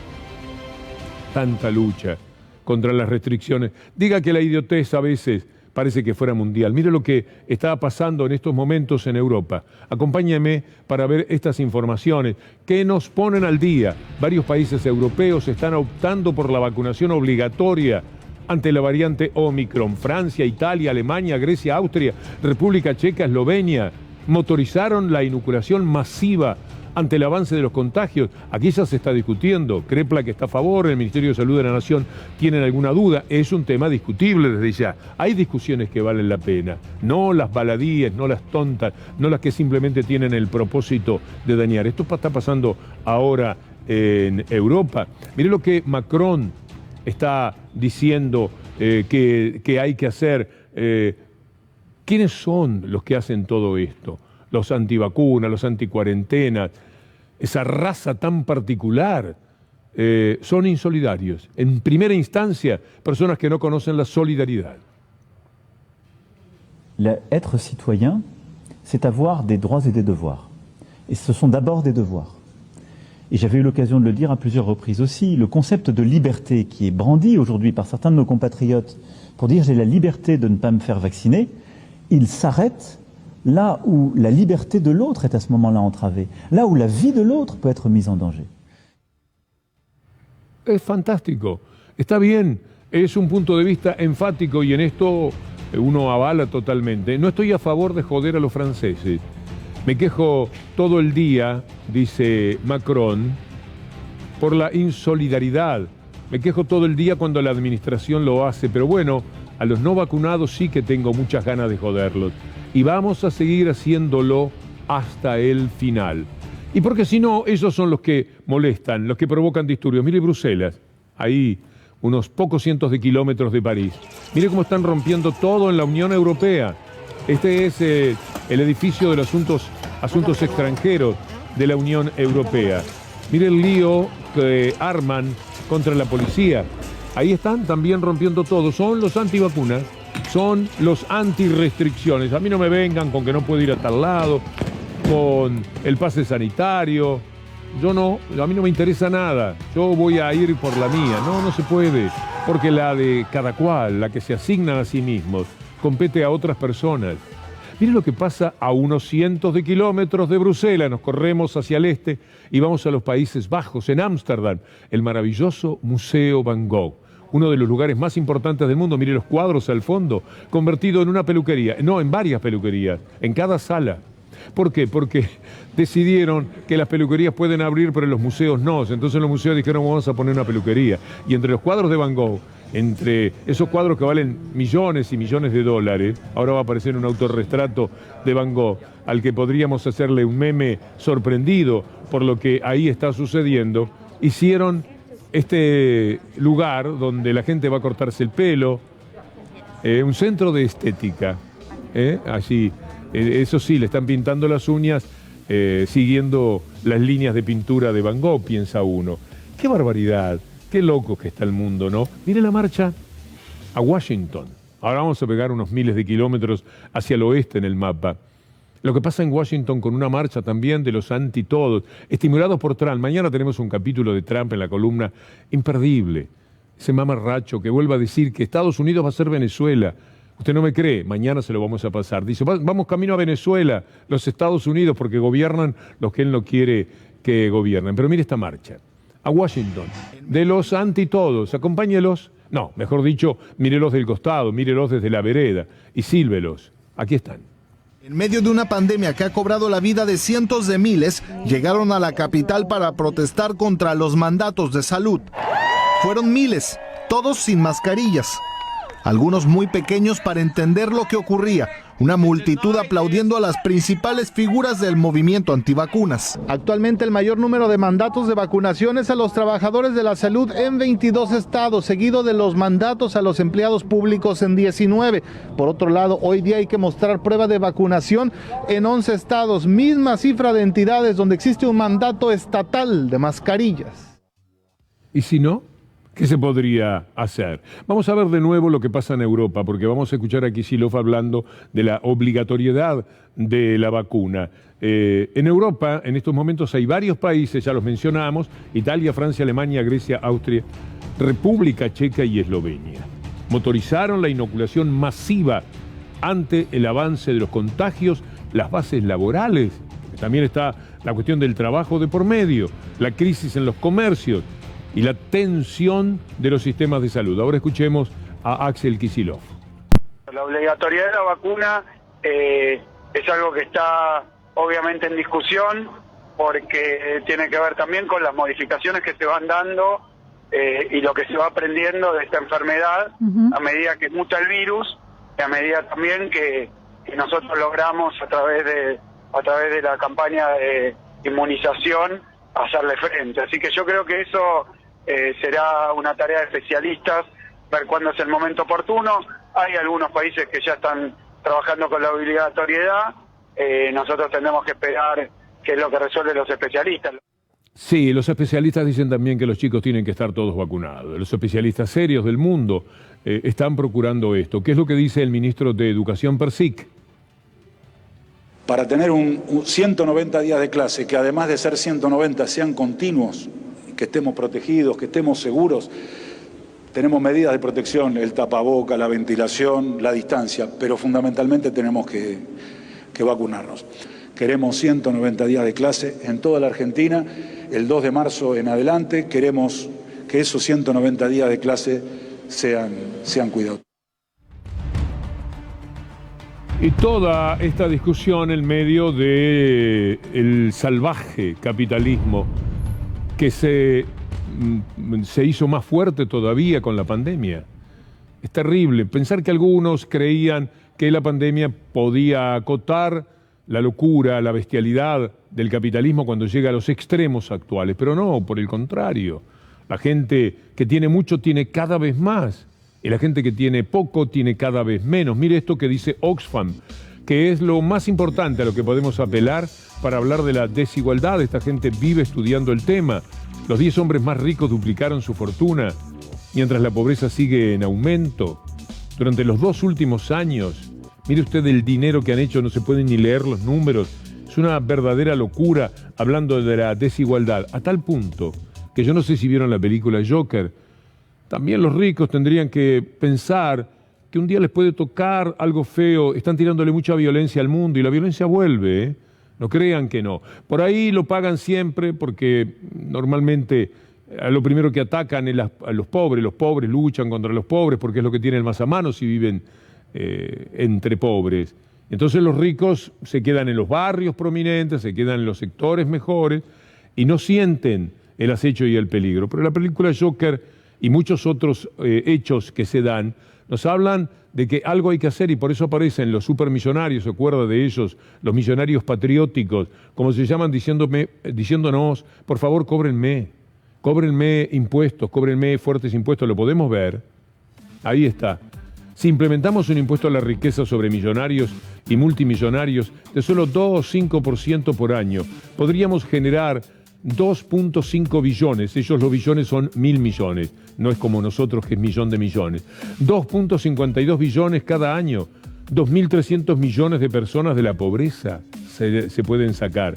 Tanta lucha contra las restricciones. Diga que la idiotez a veces parece que fuera mundial. Mire lo que está pasando en estos momentos en Europa. Acompáñeme para ver estas informaciones que nos ponen al día. Varios países europeos están optando por la vacunación obligatoria ante la variante Omicron. Francia, Italia, Alemania, Grecia, Austria, República Checa, Eslovenia motorizaron la inoculación masiva ante el avance de los contagios. Aquí ya se está discutiendo. Kreplak está a favor, el Ministerio de Salud de la Nación tiene alguna duda. Es un tema discutible desde ya. Hay discusiones que valen la pena, no las baladíes, no las tontas, no las que simplemente tienen el propósito de dañar. Esto está pasando ahora en Europa. Mire lo que Macron está diciendo que hay que hacer. ¿Quiénes son los que hacen todo esto? Los antivacunas, los anticuarentenas, esa raza tan particular, son insolidarios. En primera instancia, personas que no conocen la solidaridad. Être citoyen, c'est avoir des droits et des devoirs. Et ce sont d'abord des devoirs. Et j'avais eu l'occasion de le dire à plusieurs reprises aussi, le concept de liberté qui est brandi aujourd'hui par certains de nos compatriotes pour dire j'ai la liberté de ne pas me faire vacciner, il s'arrête là où la liberté de l'autre est à ce moment-là entravée, là où la vie de l'autre peut être mise en danger. Es fantástico, está bien, es un punto de vista enfático y en esto uno avala totalmente. No estoy a favor de joder a los franceses. Me quejo todo el día, dice Macron, por la insolidaridad. Me quejo todo el día cuando la administración lo hace, pero bueno, a los no vacunados sí que tengo muchas ganas de joderlos. Y vamos a seguir haciéndolo hasta el final. Y porque si no, ellos son los que molestan, los que provocan disturbios. Mire Bruselas, ahí unos pocos cientos de kilómetros de París. Mire cómo están rompiendo todo en la Unión Europea. Este es el edificio de los asuntos extranjeros de la Unión Europea. Mire el lío que arman contra la policía. Ahí están también rompiendo todo. Son los antivacunas, son los antirrestricciones. A mí no me vengan con que no puedo ir a tal lado, con el pase sanitario. A mí no me interesa nada. Yo voy a ir por la mía. No se puede. Porque la de cada cual, la que se asignan a sí mismos, compete a otras personas. Miren lo que pasa a unos cientos de kilómetros de Bruselas. Nos corremos hacia el este y vamos a los Países Bajos, en Ámsterdam, el maravilloso Museo Van Gogh, uno de los lugares más importantes del mundo. Mire los cuadros al fondo, convertido en una peluquería. No, en varias peluquerías, en cada sala. ¿Por qué? Porque decidieron que las peluquerías pueden abrir, pero los museos no. Entonces los museos dijeron, vamos a poner una peluquería. Y entre los cuadros de Van Gogh, entre esos cuadros que valen millones y millones de dólares, ahora va a aparecer un autorretrato de Van Gogh, al que podríamos hacerle un meme sorprendido por lo que ahí está sucediendo, hicieron este lugar donde la gente va a cortarse el pelo, un centro de estética, allí. Eso sí, le están pintando las uñas siguiendo las líneas de pintura de Van Gogh, piensa uno. ¡Qué barbaridad! ¡Qué loco que está el mundo!, ¿no? Mire la marcha a Washington. Ahora vamos a pegar unos miles de kilómetros hacia el oeste en el mapa. Lo que pasa en Washington con una marcha también de los anti-todos, estimulados por Trump. Mañana tenemos un capítulo de Trump en la columna imperdible. Ese mamarracho que vuelve a decir que Estados Unidos va a ser Venezuela. Usted no me cree, mañana se lo vamos a pasar. Dice, vamos camino a Venezuela, los Estados Unidos, porque gobiernan los que él no quiere que gobiernen. Pero mire esta marcha, a Washington, de los anti-todos, acompáñelos. No, mejor dicho, mírelos del costado, mírelos desde la vereda y sílvelos. Aquí están. En medio de una pandemia que ha cobrado la vida de cientos de miles, llegaron a la capital para protestar contra los mandatos de salud. Fueron miles, todos sin mascarillas. Algunos muy pequeños para entender lo que ocurría, una multitud aplaudiendo a las principales figuras del movimiento antivacunas. Actualmente el mayor número de mandatos de vacunación es a los trabajadores de la salud en 22 estados, seguido de los mandatos a los empleados públicos en 19. Por otro lado, hoy día hay que mostrar prueba de vacunación en 11 estados, misma cifra de entidades donde existe un mandato estatal de mascarillas. ¿Y si no? ¿Qué se podría hacer? Vamos a ver de nuevo lo que pasa en Europa, porque vamos a escuchar a Kicillof hablando de la obligatoriedad de la vacuna. En Europa, en estos momentos hay varios países, ya los mencionamos, Italia, Francia, Alemania, Grecia, Austria, República Checa y Eslovenia. Motorizaron la inoculación masiva ante el avance de los contagios, las bases laborales. También está la cuestión del trabajo de por medio, la crisis en los comercios y la tensión de los sistemas de salud. Ahora escuchemos a Axel Kicillof. La obligatoriedad de la vacuna es algo que está obviamente en discusión porque tiene que ver también con las modificaciones que se van dando y lo que se va aprendiendo de esta enfermedad a medida que muta el virus y a medida también que nosotros logramos a través de la campaña de inmunización hacerle frente. Así que yo creo que eso será una tarea de especialistas, ver cuándo es el momento oportuno. Hay algunos países que ya están trabajando con la obligatoriedad, nosotros tendremos que esperar qué es lo que resuelven los especialistas. Sí, los especialistas dicen también que los chicos tienen que estar todos vacunados. Los especialistas serios del mundo están procurando esto. ¿Qué es lo que dice el ministro de Educación, Persic? Para tener 190 días de clase, que además de ser 190 sean continuos, que estemos protegidos, que estemos seguros, tenemos medidas de protección, el tapaboca, la ventilación, la distancia, pero fundamentalmente tenemos que vacunarnos. Queremos 190 días de clase en toda la Argentina, el 2 de marzo en adelante queremos que esos 190 días de clase sean cuidados. Y toda esta discusión en medio del salvaje capitalismo que se hizo más fuerte todavía con la pandemia. Es terrible pensar que algunos creían que la pandemia podía acotar la locura, la bestialidad del capitalismo cuando llega a los extremos actuales, pero no, por el contrario. La gente que tiene mucho tiene cada vez más, y la gente que tiene poco tiene cada vez menos. Mire esto que dice Oxfam, que es lo más importante a lo que podemos apelar para hablar de la desigualdad. Esta gente vive estudiando el tema. Los 10 hombres más ricos duplicaron su fortuna, mientras la pobreza sigue en aumento. Durante los 2 últimos años, mire usted el dinero que han hecho, no se pueden ni leer los números. Es una verdadera locura hablando de la desigualdad, a tal punto que yo no sé si vieron la película Joker. También los ricos tendrían que pensar que un día les puede tocar algo feo. Están tirándole mucha violencia al mundo y la violencia vuelve, ¿eh? No crean que no. Por ahí lo pagan siempre porque normalmente a lo primero que atacan es a los pobres luchan contra los pobres porque es lo que tienen más a mano si viven entre pobres. Entonces los ricos se quedan en los barrios prominentes, se quedan en los sectores mejores y no sienten el acecho y el peligro. Pero la película Joker y muchos otros hechos que se dan nos hablan de que algo hay que hacer y por eso aparecen los supermillonarios, se acuerda de ellos, los millonarios patrióticos, como se llaman, diciéndonos, por favor, cóbrenme impuestos, cóbrenme fuertes impuestos, lo podemos ver. Ahí está. Si implementamos un impuesto a la riqueza sobre millonarios y multimillonarios de solo 2-5% por año, podríamos generar 2.5 billones, ellos los billones son 1.000 millones, no es como nosotros que es millón de millones. 2.52 billones cada año, 2.300 millones de personas de la pobreza se pueden sacar.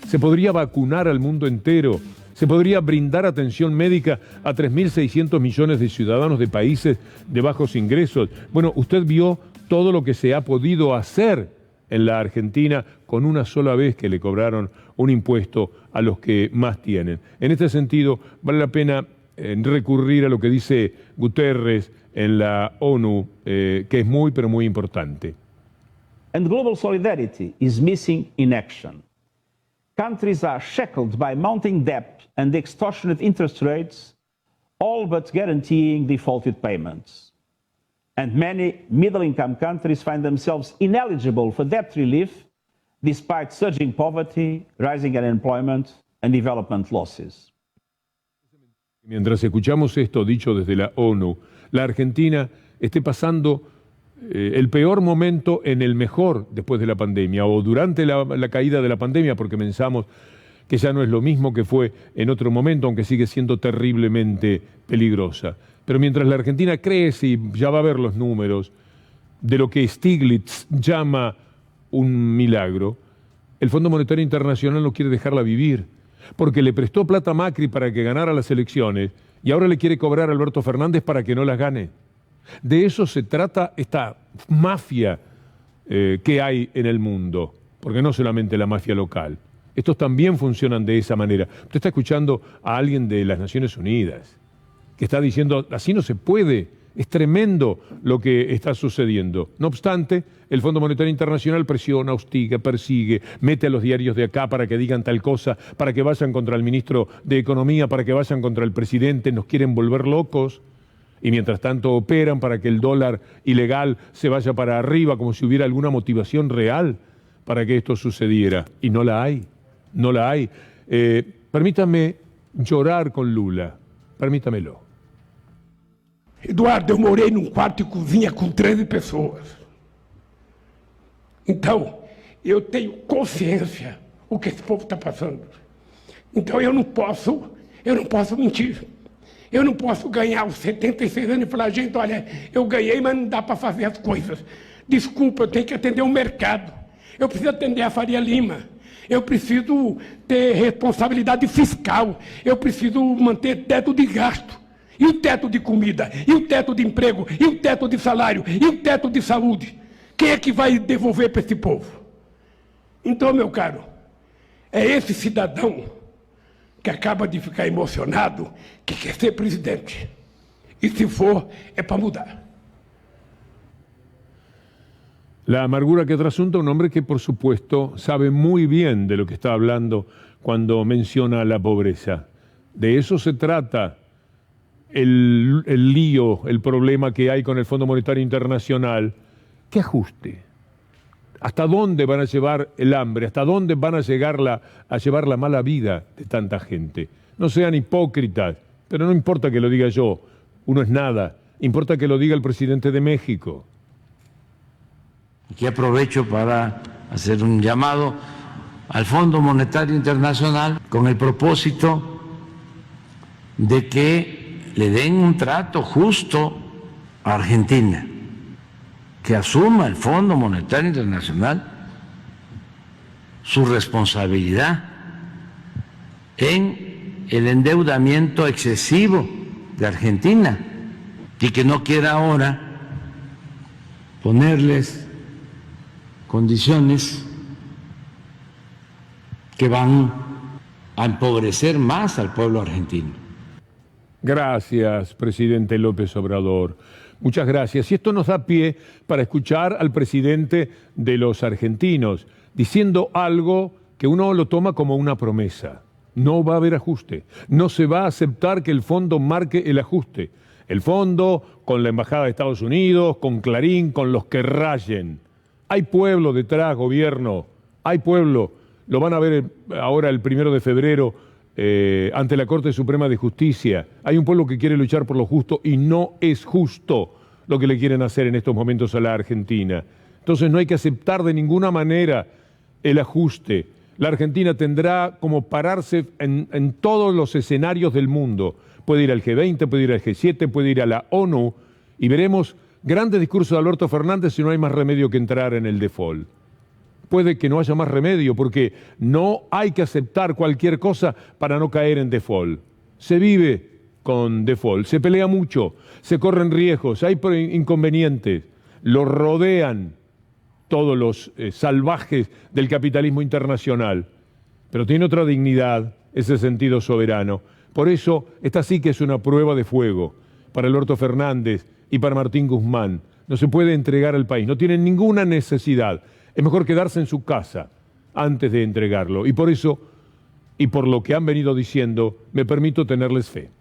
Se podría vacunar al mundo entero, se podría brindar atención médica a 3.600 millones de ciudadanos de países de bajos ingresos. Bueno, usted vio todo lo que se ha podido hacer en la Argentina con una sola vez que le cobraron un impuesto a los que más tienen. En este sentido, vale la pena recurrir a lo que dice Guterres en la ONU, que es muy, pero muy importante. And global solidarity is missing in action. Countries are shackled by mounting debt and extortionate interest rates, all but guaranteeing defaulted payments. And many middle-income countries find themselves ineligible for debt relief despite surging poverty, rising unemployment, and development losses. Mientras escuchamos esto dicho desde la ONU, la Argentina esté pasando el peor momento en el mejor después de la pandemia o durante la caída de la pandemia, porque pensamos que ya no es lo mismo que fue en otro momento, aunque sigue siendo terriblemente peligrosa. Pero mientras la Argentina crece, y ya va a ver los números, de lo que Stiglitz llama un milagro, el Fondo Monetario Internacional no quiere dejarla vivir, porque le prestó plata a Macri para que ganara las elecciones y ahora le quiere cobrar a Alberto Fernández para que no las gane. De eso se trata esta mafia que hay en el mundo, porque no solamente la mafia local. Estos también funcionan de esa manera. Usted está escuchando a alguien de las Naciones Unidas que está diciendo, así no se puede, es tremendo lo que está sucediendo. No obstante, el Fondo Monetario Internacional presiona, hostiga, persigue, mete a los diarios de acá para que digan tal cosa, para que vayan contra el ministro de Economía, para que vayan contra el presidente, nos quieren volver locos. Y mientras tanto operan para que el dólar ilegal se vaya para arriba, como si hubiera alguna motivación real para que esto sucediera. Y no la hay, no la hay. Permítame llorar con Lula, permítamelo. Eduardo, eu morei num quarto e cozinha com 13 pessoas. Então, eu tenho consciência o que esse povo está passando. Então eu não posso mentir. Eu não posso ganhar aos 76 anos e falar, gente, olha, eu ganhei, mas não dá para fazer as coisas. Desculpa, eu tenho que atender o mercado. Eu preciso atender a Faria Lima. Eu preciso ter responsabilidade fiscal. Eu preciso manter teto de gasto. E o teto de comida, e o teto de emprego, e o teto de salário, e o teto de saúde. Quem é que vai devolver para esse povo? Então, meu caro, é esse cidadão que acaba de ficar emocionado que quer ser presidente. E se for, é para mudar. La amargura que trasunta un hombre que, por supuesto, sabe muy bien de lo que está hablando cuando menciona la pobreza. De eso se trata el lío, el problema que hay con el Fondo Monetario Internacional. ¿Qué ajuste? ¿Hasta dónde van a llevar el hambre? ¿Hasta dónde van a llevar la mala vida de tanta gente? No sean hipócritas, pero no importa que lo diga yo, uno es nada, importa que lo diga el presidente de México. Aquí aprovecho para hacer un llamado al Fondo Monetario Internacional con el propósito de que le den un trato justo a Argentina, que asuma el Fondo Monetario Internacional su responsabilidad en el endeudamiento excesivo de Argentina y que no quiera ahora ponerles condiciones que van a empobrecer más al pueblo argentino. Gracias, presidente López Obrador. Muchas gracias. Y esto nos da pie para escuchar al presidente de los argentinos diciendo algo que uno lo toma como una promesa. No va a haber ajuste. No se va a aceptar que el fondo marque el ajuste. El fondo con la Embajada de Estados Unidos, con Clarín, con los que rayen. Hay pueblo detrás, gobierno. Hay pueblo. Lo van a ver ahora el 1 de febrero ante la Corte Suprema de Justicia. Hay un pueblo que quiere luchar por lo justo y no es justo lo que le quieren hacer en estos momentos a la Argentina. Entonces no hay que aceptar de ninguna manera el ajuste. La Argentina tendrá como pararse en todos los escenarios del mundo. Puede ir al G20, puede ir al G7, puede ir a la ONU y veremos grandes discursos de Alberto Fernández si no hay más remedio que entrar en el default. Puede que no haya más remedio porque no hay que aceptar cualquier cosa para no caer en default. Se vive con default, se pelea mucho, se corren riesgos, hay inconvenientes, lo rodean todos los salvajes del capitalismo internacional, pero tiene otra dignidad ese sentido soberano. Por eso, esta sí que es una prueba de fuego para Alberto Fernández y para Martín Guzmán. No se puede entregar al país, no tienen ninguna necesidad. Es mejor quedarse en su casa antes de entregarlo. Y por eso, y por lo que han venido diciendo, me permito tenerles fe.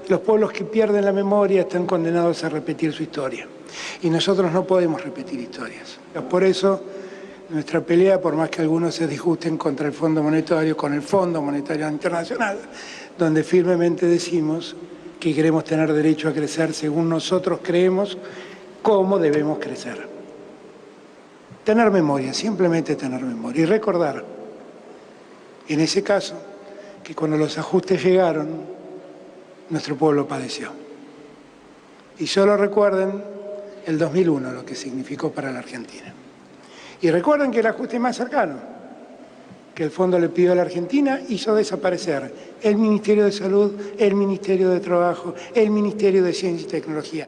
Los pueblos que pierden la memoria están condenados a repetir su historia. Y nosotros no podemos repetir historias. Por eso, nuestra pelea, por más que algunos se disgusten contra el Fondo Monetario, con el Fondo Monetario Internacional, donde firmemente decimos que queremos tener derecho a crecer según nosotros creemos cómo debemos crecer. Tener memoria, simplemente tener memoria. Y recordar, en ese caso, que cuando los ajustes llegaron, nuestro pueblo padeció. Y solo recuerden el 2001, lo que significó para la Argentina. Y recuerden que el ajuste más cercano que el fondo le pidió a la Argentina hizo desaparecer el Ministerio de Salud, el Ministerio de Trabajo, el Ministerio de Ciencia y Tecnología.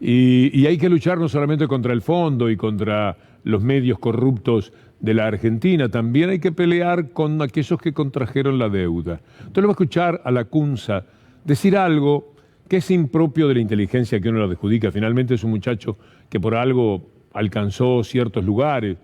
Y hay que luchar no solamente contra el fondo y contra los medios corruptos de la Argentina, también hay que pelear con aquellos que contrajeron la deuda. Usted lo va a escuchar a Lacunza decir algo que es impropio de la inteligencia que uno lo adjudica. Finalmente es un muchacho que por algo alcanzó ciertos lugares.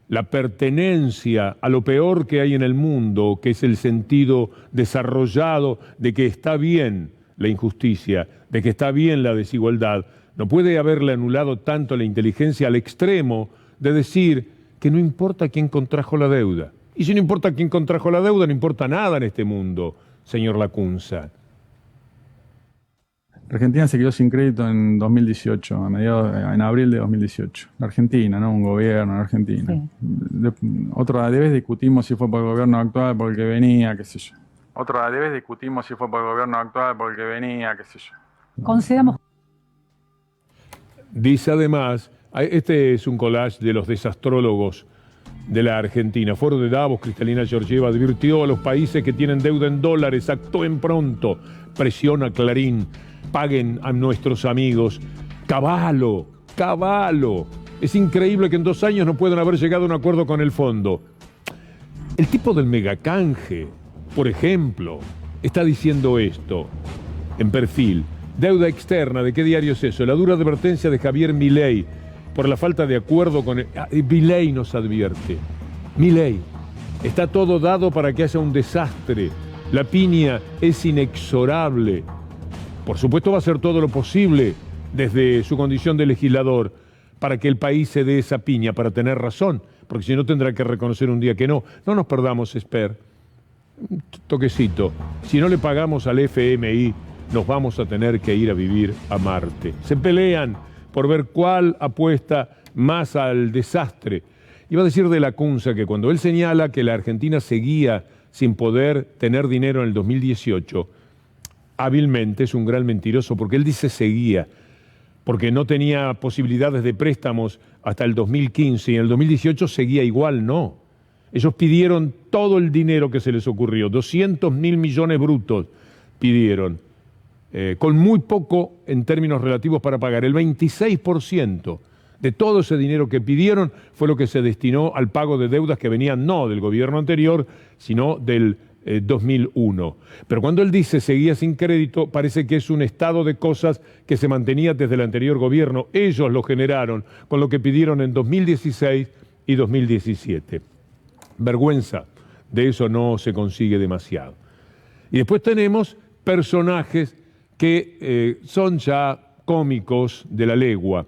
La pertenencia a lo peor que hay en el mundo, que es el sentido desarrollado de que está bien la injusticia, de que está bien la desigualdad, no puede haberle anulado tanto la inteligencia al extremo de decir que no importa quién contrajo la deuda. Y si no importa quién contrajo la deuda, no importa nada en este mundo, señor Lacunza. Argentina se quedó sin crédito en 2018, en abril de 2018. La Argentina, ¿no? Un gobierno en Argentina. Sí. Otra vez discutimos si fue por el gobierno actual, por el que venía, qué sé yo. Otra vez discutimos si fue por el gobierno actual, por el que venía, qué sé yo. Concedamos. Dice además, este es un collage de los desastrólogos de la Argentina. Foro de Davos, Cristalina Georgieva advirtió a los países que tienen deuda en dólares, actúen pronto, presiona Clarín, paguen a nuestros amigos. Cavallo, Es increíble que en 2 años no puedan haber llegado a un acuerdo con el fondo. El tipo del megacanje, por ejemplo, está diciendo esto en Perfil. Deuda externa, ¿de qué diario es eso? La dura advertencia de Javier Milei por la falta de acuerdo con el... Milei nos advierte. Milei, está todo dado para que haya un desastre. La piña es inexorable. Por supuesto va a hacer todo lo posible desde su condición de legislador para que el país se dé esa piña, para tener razón, porque si no tendrá que reconocer un día que no. No nos perdamos, Esper. Un toquecito. Si no le pagamos al FMI, nos vamos a tener que ir a vivir a Marte. Se pelean por ver cuál apuesta más al desastre. Iba a decir de Lacunza que cuando él señala que la Argentina seguía sin poder tener dinero en el 2018, hábilmente es un gran mentiroso, porque él dice seguía, porque no tenía posibilidades de préstamos hasta el 2015 y en el 2018 seguía igual, no. Ellos pidieron todo el dinero que se les ocurrió, 200.000 millones brutos pidieron, con muy poco en términos relativos para pagar. El 26% de todo ese dinero que pidieron fue lo que se destinó al pago de deudas que venían no del gobierno anterior, sino del 2001. Pero cuando él dice seguía sin crédito, parece que es un estado de cosas que se mantenía desde el anterior gobierno. Ellos lo generaron con lo que pidieron en 2016 y 2017. Vergüenza, de eso no se consigue demasiado. Y después tenemos personajes que son ya cómicos de la legua,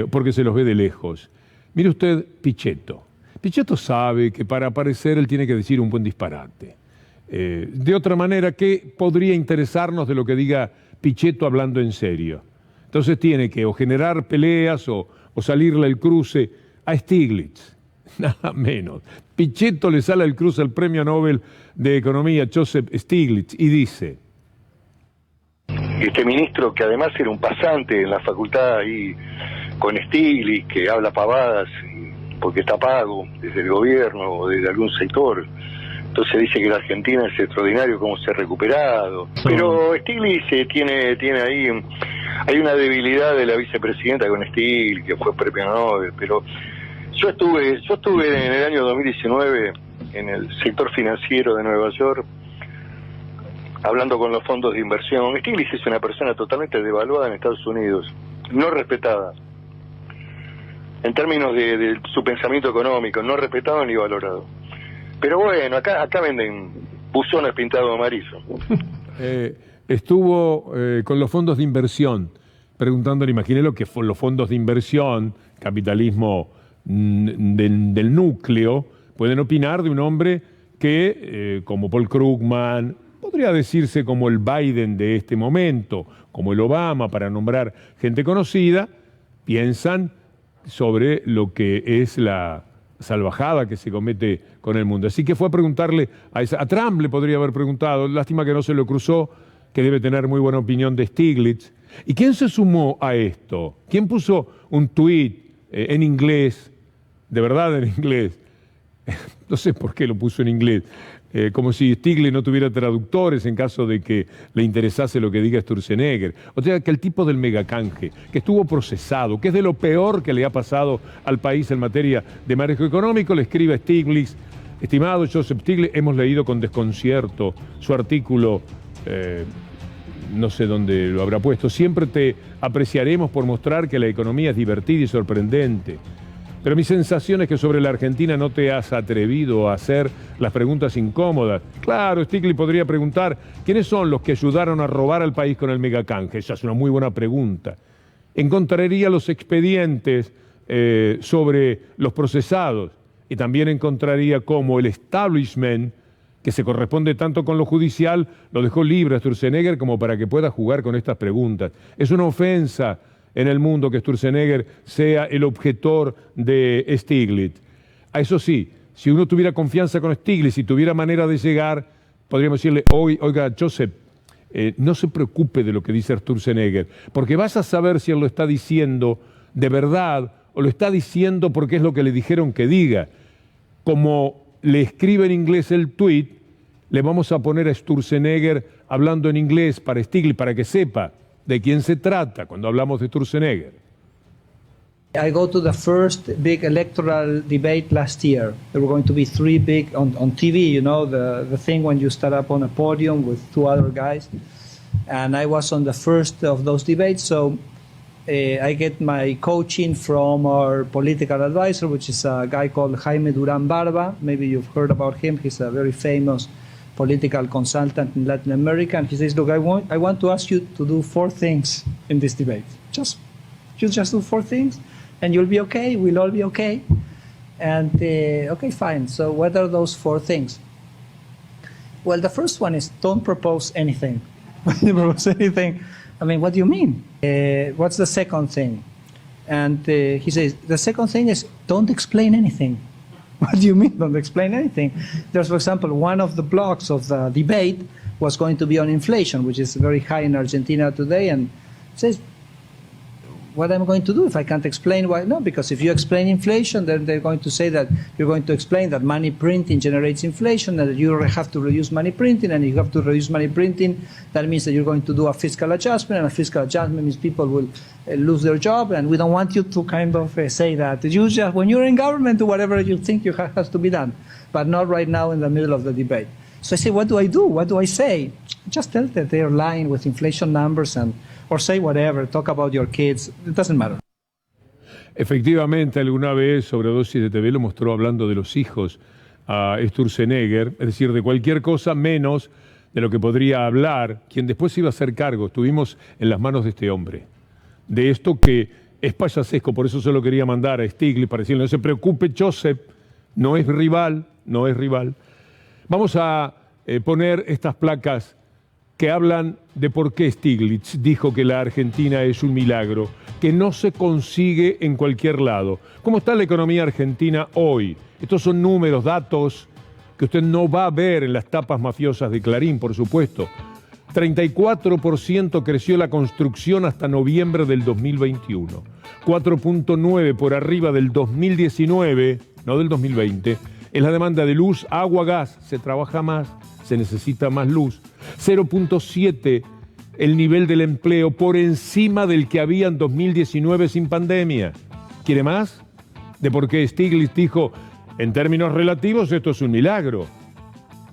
porque se los ve de lejos. Mire usted Pichetto. Pichetto sabe que para aparecer él tiene que decir un buen disparate. De otra manera, ¿qué podría interesarnos de lo que diga Pichetto hablando en serio? Entonces tiene que o generar peleas o salirle el cruce a Stiglitz, nada menos. Pichetto le sale el cruce al premio Nobel de Economía Joseph Stiglitz y dice... Este ministro, que además era un pasante en la facultad ahí con Stiglitz, que habla pavadas porque está pago desde el gobierno o desde algún sector. Entonces dice que la Argentina es extraordinario cómo se ha recuperado. Pero Stiglitz tiene ahí, hay una debilidad de la vicepresidenta con Stiglitz, que fue premio Nobel, pero yo estuve en el año 2019 en el sector financiero de Nueva York, hablando con los fondos de inversión. Stiglitz es una persona totalmente devaluada en Estados Unidos, no respetada. En términos de su pensamiento económico, no respetado ni valorado. Pero bueno, acá venden buzones pintados de amarillo. Estuvo con los fondos de inversión, preguntándole, imaginé lo que fue los fondos de inversión, capitalismo del núcleo, pueden opinar de un hombre que, como Paul Krugman, podría decirse como el Biden de este momento, como el Obama, para nombrar gente conocida, piensan sobre lo que es la salvajada que se comete con el mundo. Así que fue a preguntarle a Trump le podría haber preguntado, lástima que no se lo cruzó, que debe tener muy buena opinión de Stiglitz. ¿Y quién se sumó a esto? ¿Quién puso un tuit en inglés, de verdad en inglés? No sé por qué lo puso en inglés, como si Stiglitz no tuviera traductores en caso de que le interesase lo que diga Sturzenegger. O sea, que el tipo del megacanje, que estuvo procesado, que es de lo peor que le ha pasado al país en materia de manejo económico, le escribe a Stiglitz: estimado Joseph Stiglitz, hemos leído con desconcierto su artículo, no sé dónde lo habrá puesto, siempre te apreciaremos por mostrar que la economía es divertida y sorprendente. Pero mi sensación es que sobre la Argentina no te has atrevido a hacer las preguntas incómodas. Claro, Stiglitz podría preguntar, ¿quiénes son los que ayudaron a robar al país con el megacanje? Esa es una muy buena pregunta. Encontraría los expedientes sobre los procesados y también encontraría cómo el establishment, que se corresponde tanto con lo judicial, lo dejó libre a Sturzenegger como para que pueda jugar con estas preguntas. Es una ofensa en el mundo que Sturzenegger sea el objetor de Stiglitz. A eso sí, si uno tuviera confianza con Stiglitz y tuviera manera de llegar, podríamos decirle, oiga, Joseph, no se preocupe de lo que dice Sturzenegger, porque vas a saber si él lo está diciendo de verdad o lo está diciendo porque es lo que le dijeron que diga. Como le escribe en inglés el tuit, le vamos a poner a Sturzenegger hablando en inglés para Stiglitz, para que sepa de quién se trata cuando hablamos de Sturzenegger. I go to the first big electoral debate last year. There were going to be 3 big on TV, you know, the thing when you start up on a podium with 2 other guys. And I was on the first of those debates, so I get my coaching from our political advisor, which is a guy called Jaime Durán Barba. Maybe you've heard about him. He's a very famous political consultant in Latin America. And he says, look, I want to ask you to do 4 things in this debate. You just do 4 things, and you'll be okay. We'll all be okay. And okay, fine. So what are those 4 things? Well, the first one is don't propose anything. When you propose anything, I mean, what do you mean? What's the second thing? And he says, the second thing is don't explain anything. What do you mean, don't explain anything? There's, for example, one of the blocks of the debate was going to be on inflation, which is very high in Argentina today, and says, what am I going to do if I can't explain why? No, because if you explain inflation, then they're going to say that you're going to explain that money printing generates inflation, and that you have to reduce money printing, and if you have to reduce money printing, that means that you're going to do a fiscal adjustment, and a fiscal adjustment means people will lose their job, and we don't want you to kind of say that. You just, when you're in government, do whatever you think has to be done, but not right now in the middle of the debate. So I say, what do I do? What do I say? Just tell that they're lying with inflation numbers or say whatever, talk about your kids, it doesn't matter. Efectivamente, alguna vez Sobredosis de TV lo mostró hablando de los hijos a Sturzenegger, es decir, de cualquier cosa menos de lo que podría hablar quien después iba a hacer cargo. Estuvimos en las manos de este hombre, de esto que es payasesco, por eso se lo quería mandar a Stiglitz para decirle, no se preocupe, Joseph, no es rival. Vamos a poner estas placas que hablan de por qué Stiglitz dijo que la Argentina es un milagro, que no se consigue en cualquier lado. ¿Cómo está la economía argentina hoy? Estos son números, datos que usted no va a ver en las tapas mafiosas de Clarín, por supuesto. 34% creció la construcción hasta noviembre del 2021. 4.9% por arriba del 2019, no del 2020. Es la demanda de luz, agua, gas. Se trabaja más, se necesita más luz. 0.7 el nivel del empleo por encima del que había en 2019 sin pandemia. ¿Quiere más? De por qué Stiglitz dijo, en términos relativos esto es un milagro.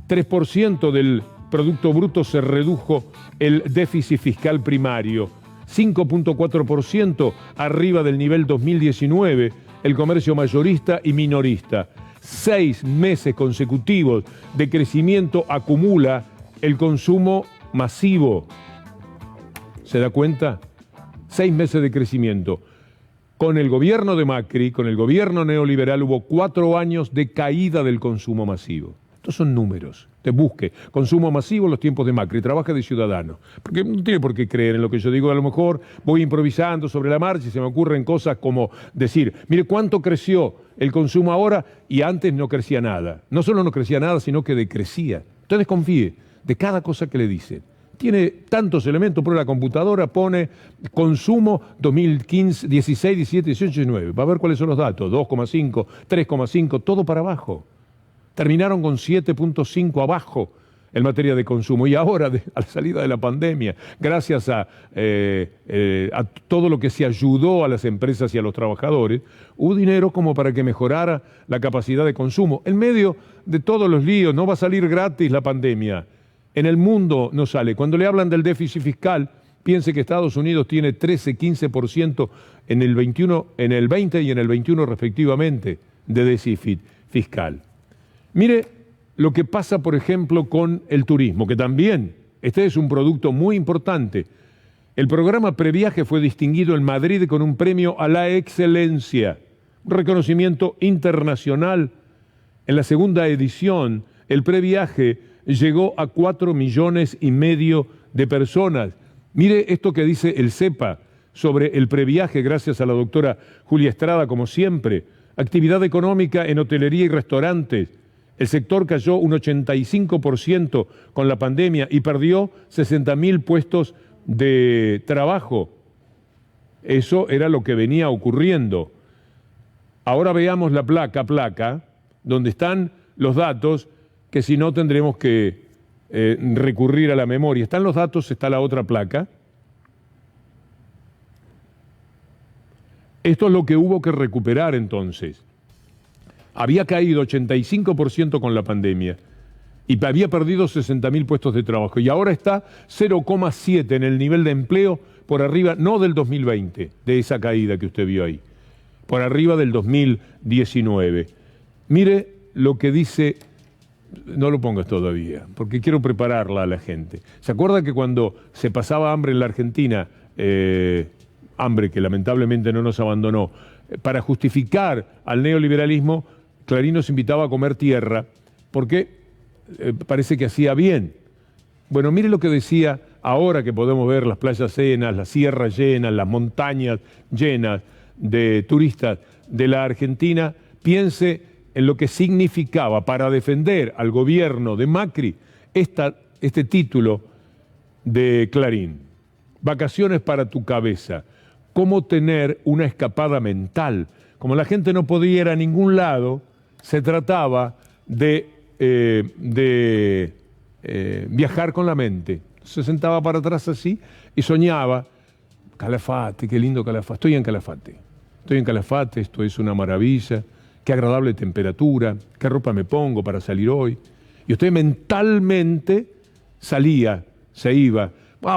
3% del Producto Bruto se redujo el déficit fiscal primario. 5.4% arriba del nivel 2019 el comercio mayorista y minorista. 6 meses consecutivos de crecimiento acumula el consumo masivo. ¿Se da cuenta? 6 meses de crecimiento. Con el gobierno de Macri, con el gobierno neoliberal, hubo 4 años de caída del consumo masivo. Estos son números. Te busque. Consumo masivo en los tiempos de Macri. Trabaja de ciudadano. Porque no tiene por qué creer en lo que yo digo. A lo mejor voy improvisando sobre la marcha y se me ocurren cosas como decir, mire cuánto creció el consumo ahora y antes no crecía nada. No solo no crecía nada, sino que decrecía. Usted desconfíe de cada cosa que le dicen. Tiene tantos elementos, pero la computadora pone consumo 2015, 16, 17, 18, 19. Va a ver cuáles son los datos. 2,5, 3,5, todo para abajo. Terminaron con 7.5 abajo en materia de consumo. Y ahora, a la salida de la pandemia, gracias a todo lo que se ayudó a las empresas y a los trabajadores, hubo dinero como para que mejorara la capacidad de consumo. En medio de todos los líos, no va a salir gratis la pandemia. En el mundo no sale. Cuando le hablan del déficit fiscal, piense que Estados Unidos tiene 13, 15% en el 21, en el 20 y en el 21 respectivamente de déficit fiscal. Mire lo que pasa, por ejemplo, con el turismo, que también este es un producto muy importante. El programa Previaje fue distinguido en Madrid con un premio a la excelencia, un reconocimiento internacional. En la segunda edición, el Previaje llegó a 4,5 millones de personas. Mire esto que dice el CEPA sobre el Previaje, gracias a la doctora Julia Estrada, como siempre. Actividad económica en hotelería y restaurantes. El sector cayó un 85% con la pandemia y perdió 60.000 puestos de trabajo. Eso era lo que venía ocurriendo. Ahora veamos la placa, donde están los datos, que si no tendremos que recurrir a la memoria. Están los datos, está la otra placa. Esto es lo que hubo que recuperar entonces. Había caído 85% con la pandemia y había perdido 60.000 puestos de trabajo. Y ahora está 0,7 en el nivel de empleo por arriba, no del 2020, de esa caída que usted vio ahí, por arriba del 2019. Mire lo que dice, no lo pongas todavía, porque quiero prepararla a la gente. ¿Se acuerda que cuando se pasaba hambre en la Argentina, hambre que lamentablemente no nos abandonó, para justificar al neoliberalismo, Clarín nos invitaba a comer tierra, porque parece que hacía bien? Bueno, mire lo que decía ahora que podemos ver las playas llenas, las sierras llenas, las montañas llenas de turistas de la Argentina. Piense en lo que significaba para defender al gobierno de Macri este título de Clarín. Vacaciones para tu cabeza. Cómo tener una escapada mental. Como la gente no podía ir a ningún lado, se trataba de viajar con la mente. Se sentaba para atrás así y soñaba. Calafate, qué lindo Calafate. Estoy en Calafate, esto es una maravilla. Qué agradable temperatura, qué ropa me pongo para salir hoy. Y usted mentalmente salía, se iba.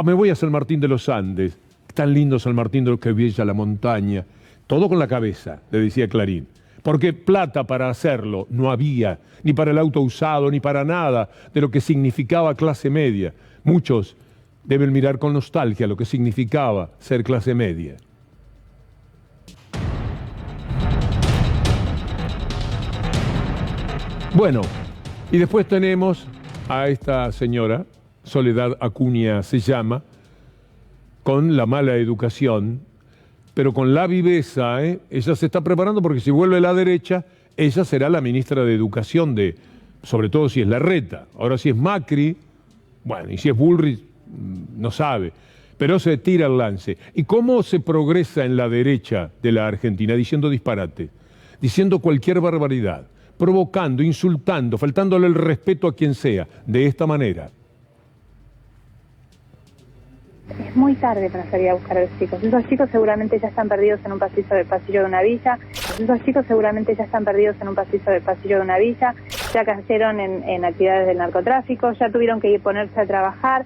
Me voy a San Martín de los Andes. Tan lindo San Martín de los que bella la montaña. Todo con la cabeza, le decía Clarín. Porque plata para hacerlo no había, ni para el auto usado, ni para nada de lo que significaba clase media. Muchos deben mirar con nostalgia lo que significaba ser clase media. Bueno, y después tenemos a esta señora, Soledad Acuña se llama, con la mala educación, pero con la viveza, ella se está preparando porque si vuelve a la derecha, ella será la ministra de Educación sobre todo si es Larreta. Ahora si es Macri, bueno, y si es Bullrich, no sabe, pero se tira el lance. ¿Y cómo se progresa en la derecha de la Argentina? Diciendo disparate, diciendo cualquier barbaridad, provocando, insultando, faltándole el respeto a quien sea, de esta manera. Es muy tarde para salir a buscar a los chicos. Esos chicos seguramente ya están perdidos en un pasillo de una villa. Esos chicos seguramente ya están perdidos en un pasillo de una villa. Ya cayeron en actividades del narcotráfico, ya tuvieron que ponerse a trabajar.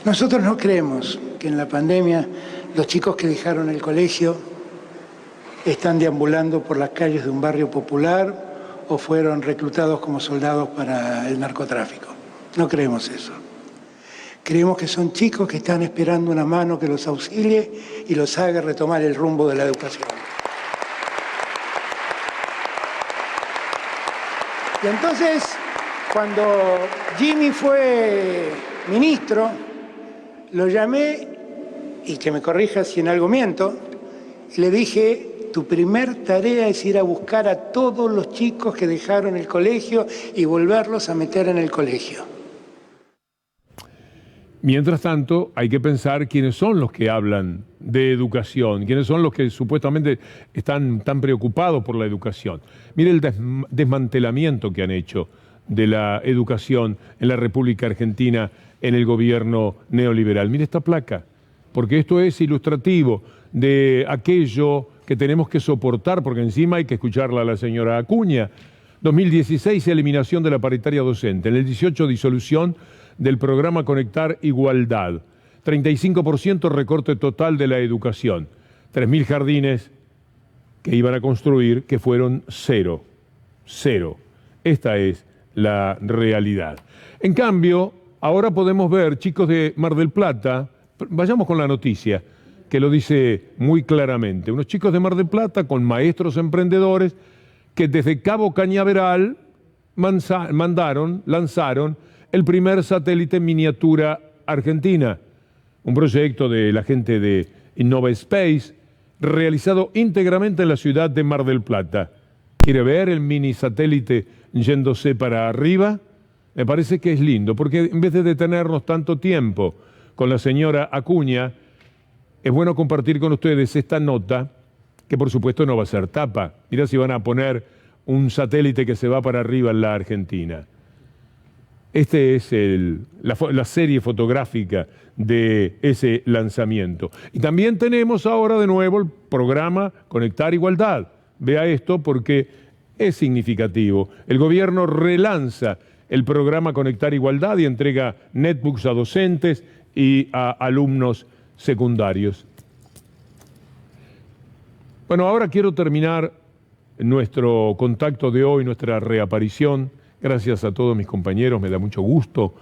Nosotros no creemos que en la pandemia los chicos que dejaron el colegio están deambulando por las calles de un barrio popular o fueron reclutados como soldados para el narcotráfico. No creemos eso. Creemos que son chicos que están esperando una mano que los auxilie y los haga retomar el rumbo de la educación. Y entonces, cuando Jimmy fue ministro, lo llamé, y que me corrija si en algo miento, y le dije, tu primer tarea es ir a buscar a todos los chicos que dejaron el colegio y volverlos a meter en el colegio. Mientras tanto, hay que pensar quiénes son los que hablan de educación, quiénes son los que supuestamente están tan preocupados por la educación. Mire el desmantelamiento que han hecho de la educación en la República Argentina en el gobierno neoliberal. Mire esta placa, porque esto es ilustrativo de aquello que tenemos que soportar, porque encima hay que escucharla a la señora Acuña. 2016, eliminación de la paritaria docente. En el 18, disolución del programa Conectar Igualdad. 35% recorte total de la educación. 3.000 jardines que iban a construir que fueron cero. Cero. Esta es la realidad. En cambio, ahora podemos ver chicos de Mar del Plata, vayamos con la noticia, que lo dice muy claramente. Unos chicos de Mar del Plata con maestros emprendedores que desde Cabo Cañaveral lanzaron el primer satélite en miniatura argentina, un proyecto de la gente de Innova Space, realizado íntegramente en la ciudad de Mar del Plata. ¿Quiere ver el mini satélite yéndose para arriba? Me parece que es lindo, porque en vez de detenernos tanto tiempo con la señora Acuña, es bueno compartir con ustedes esta nota, que por supuesto no va a ser tapa. Mira si van a poner un satélite que se va para arriba en la Argentina. Este es la serie fotográfica de ese lanzamiento. Y también tenemos ahora de nuevo el programa Conectar Igualdad. Vea esto porque es significativo. El gobierno relanza el programa Conectar Igualdad y entrega netbooks a docentes y a alumnos secundarios. Bueno, ahora quiero terminar nuestro contacto de hoy, nuestra reaparición. Gracias a todos mis compañeros, me da mucho gusto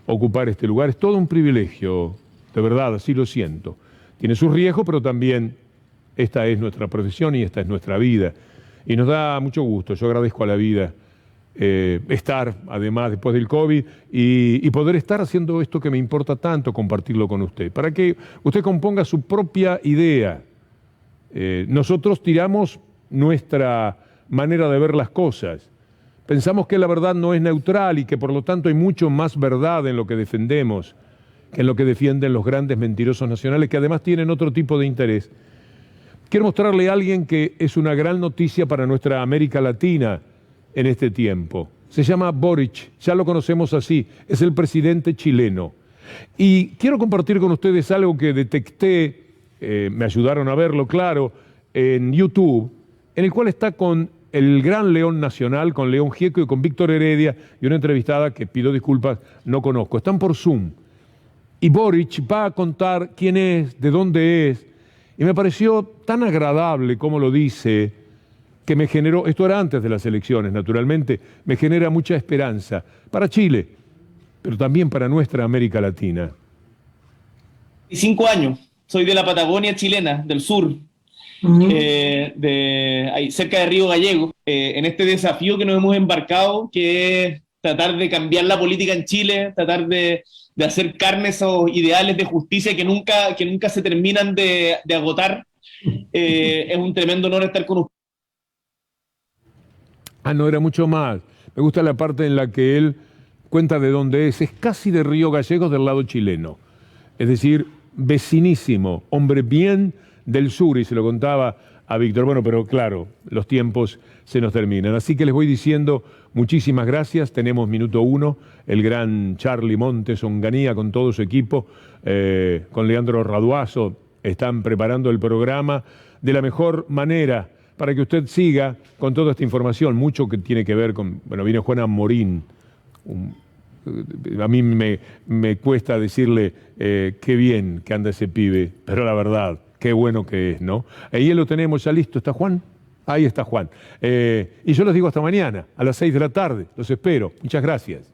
ocupar este lugar. Es todo un privilegio, de verdad, así lo siento. Tiene sus riesgos, pero también esta es nuestra profesión y esta es nuestra vida. Y nos da mucho gusto, yo agradezco a la vida estar, además, después del COVID, y poder estar haciendo esto que me importa tanto, compartirlo con usted, para que usted componga su propia idea. Nosotros tiramos nuestra manera de ver las cosas. Pensamos que la verdad no es neutral y que por lo tanto hay mucho más verdad en lo que defendemos que en lo que defienden los grandes mentirosos nacionales, que además tienen otro tipo de interés. Quiero mostrarle a alguien que es una gran noticia para nuestra América Latina en este tiempo. Se llama Boric, ya lo conocemos así, es el presidente chileno. Y quiero compartir con ustedes algo que detecté, me ayudaron a verlo, claro, en YouTube, en el cual está con el gran León Nacional, con León Gieco y con Víctor Heredia, y una entrevistada que pido disculpas, no conozco. Están por Zoom. Y Boric va a contar quién es, de dónde es, y me pareció tan agradable como lo dice, que me generó, esto era antes de las elecciones, naturalmente, me genera mucha esperanza para Chile, pero también para nuestra América Latina. 5 años, soy de la Patagonia chilena, del sur, ahí, cerca de Río Gallego, en este desafío que nos hemos embarcado, que es tratar de cambiar la política en Chile, tratar de hacer carne esos ideales de justicia que nunca se terminan de agotar. Es un tremendo honor estar con usted. Ah, no, era mucho más. Me gusta la parte en la que él cuenta de dónde es. Es casi de Río Gallegos del lado chileno. Es decir, vecinísimo, hombre bien del sur, y se lo contaba a Víctor. Bueno, pero claro, los tiempos se nos terminan. Así que les voy diciendo muchísimas gracias. Tenemos minuto 1, el gran Charlie Montes Onganía con todo su equipo, con Leandro Raduazo, están preparando el programa de la mejor manera para que usted siga con toda esta información, mucho que tiene que ver con, bueno, viene Juana Morín, a mí me cuesta decirle qué bien que anda ese pibe, pero la verdad, qué bueno que es, ¿no? Ahí lo tenemos ya listo, ¿está Juan? Ahí está Juan. Y yo les digo hasta mañana, a las 6 de la tarde, los espero. Muchas gracias.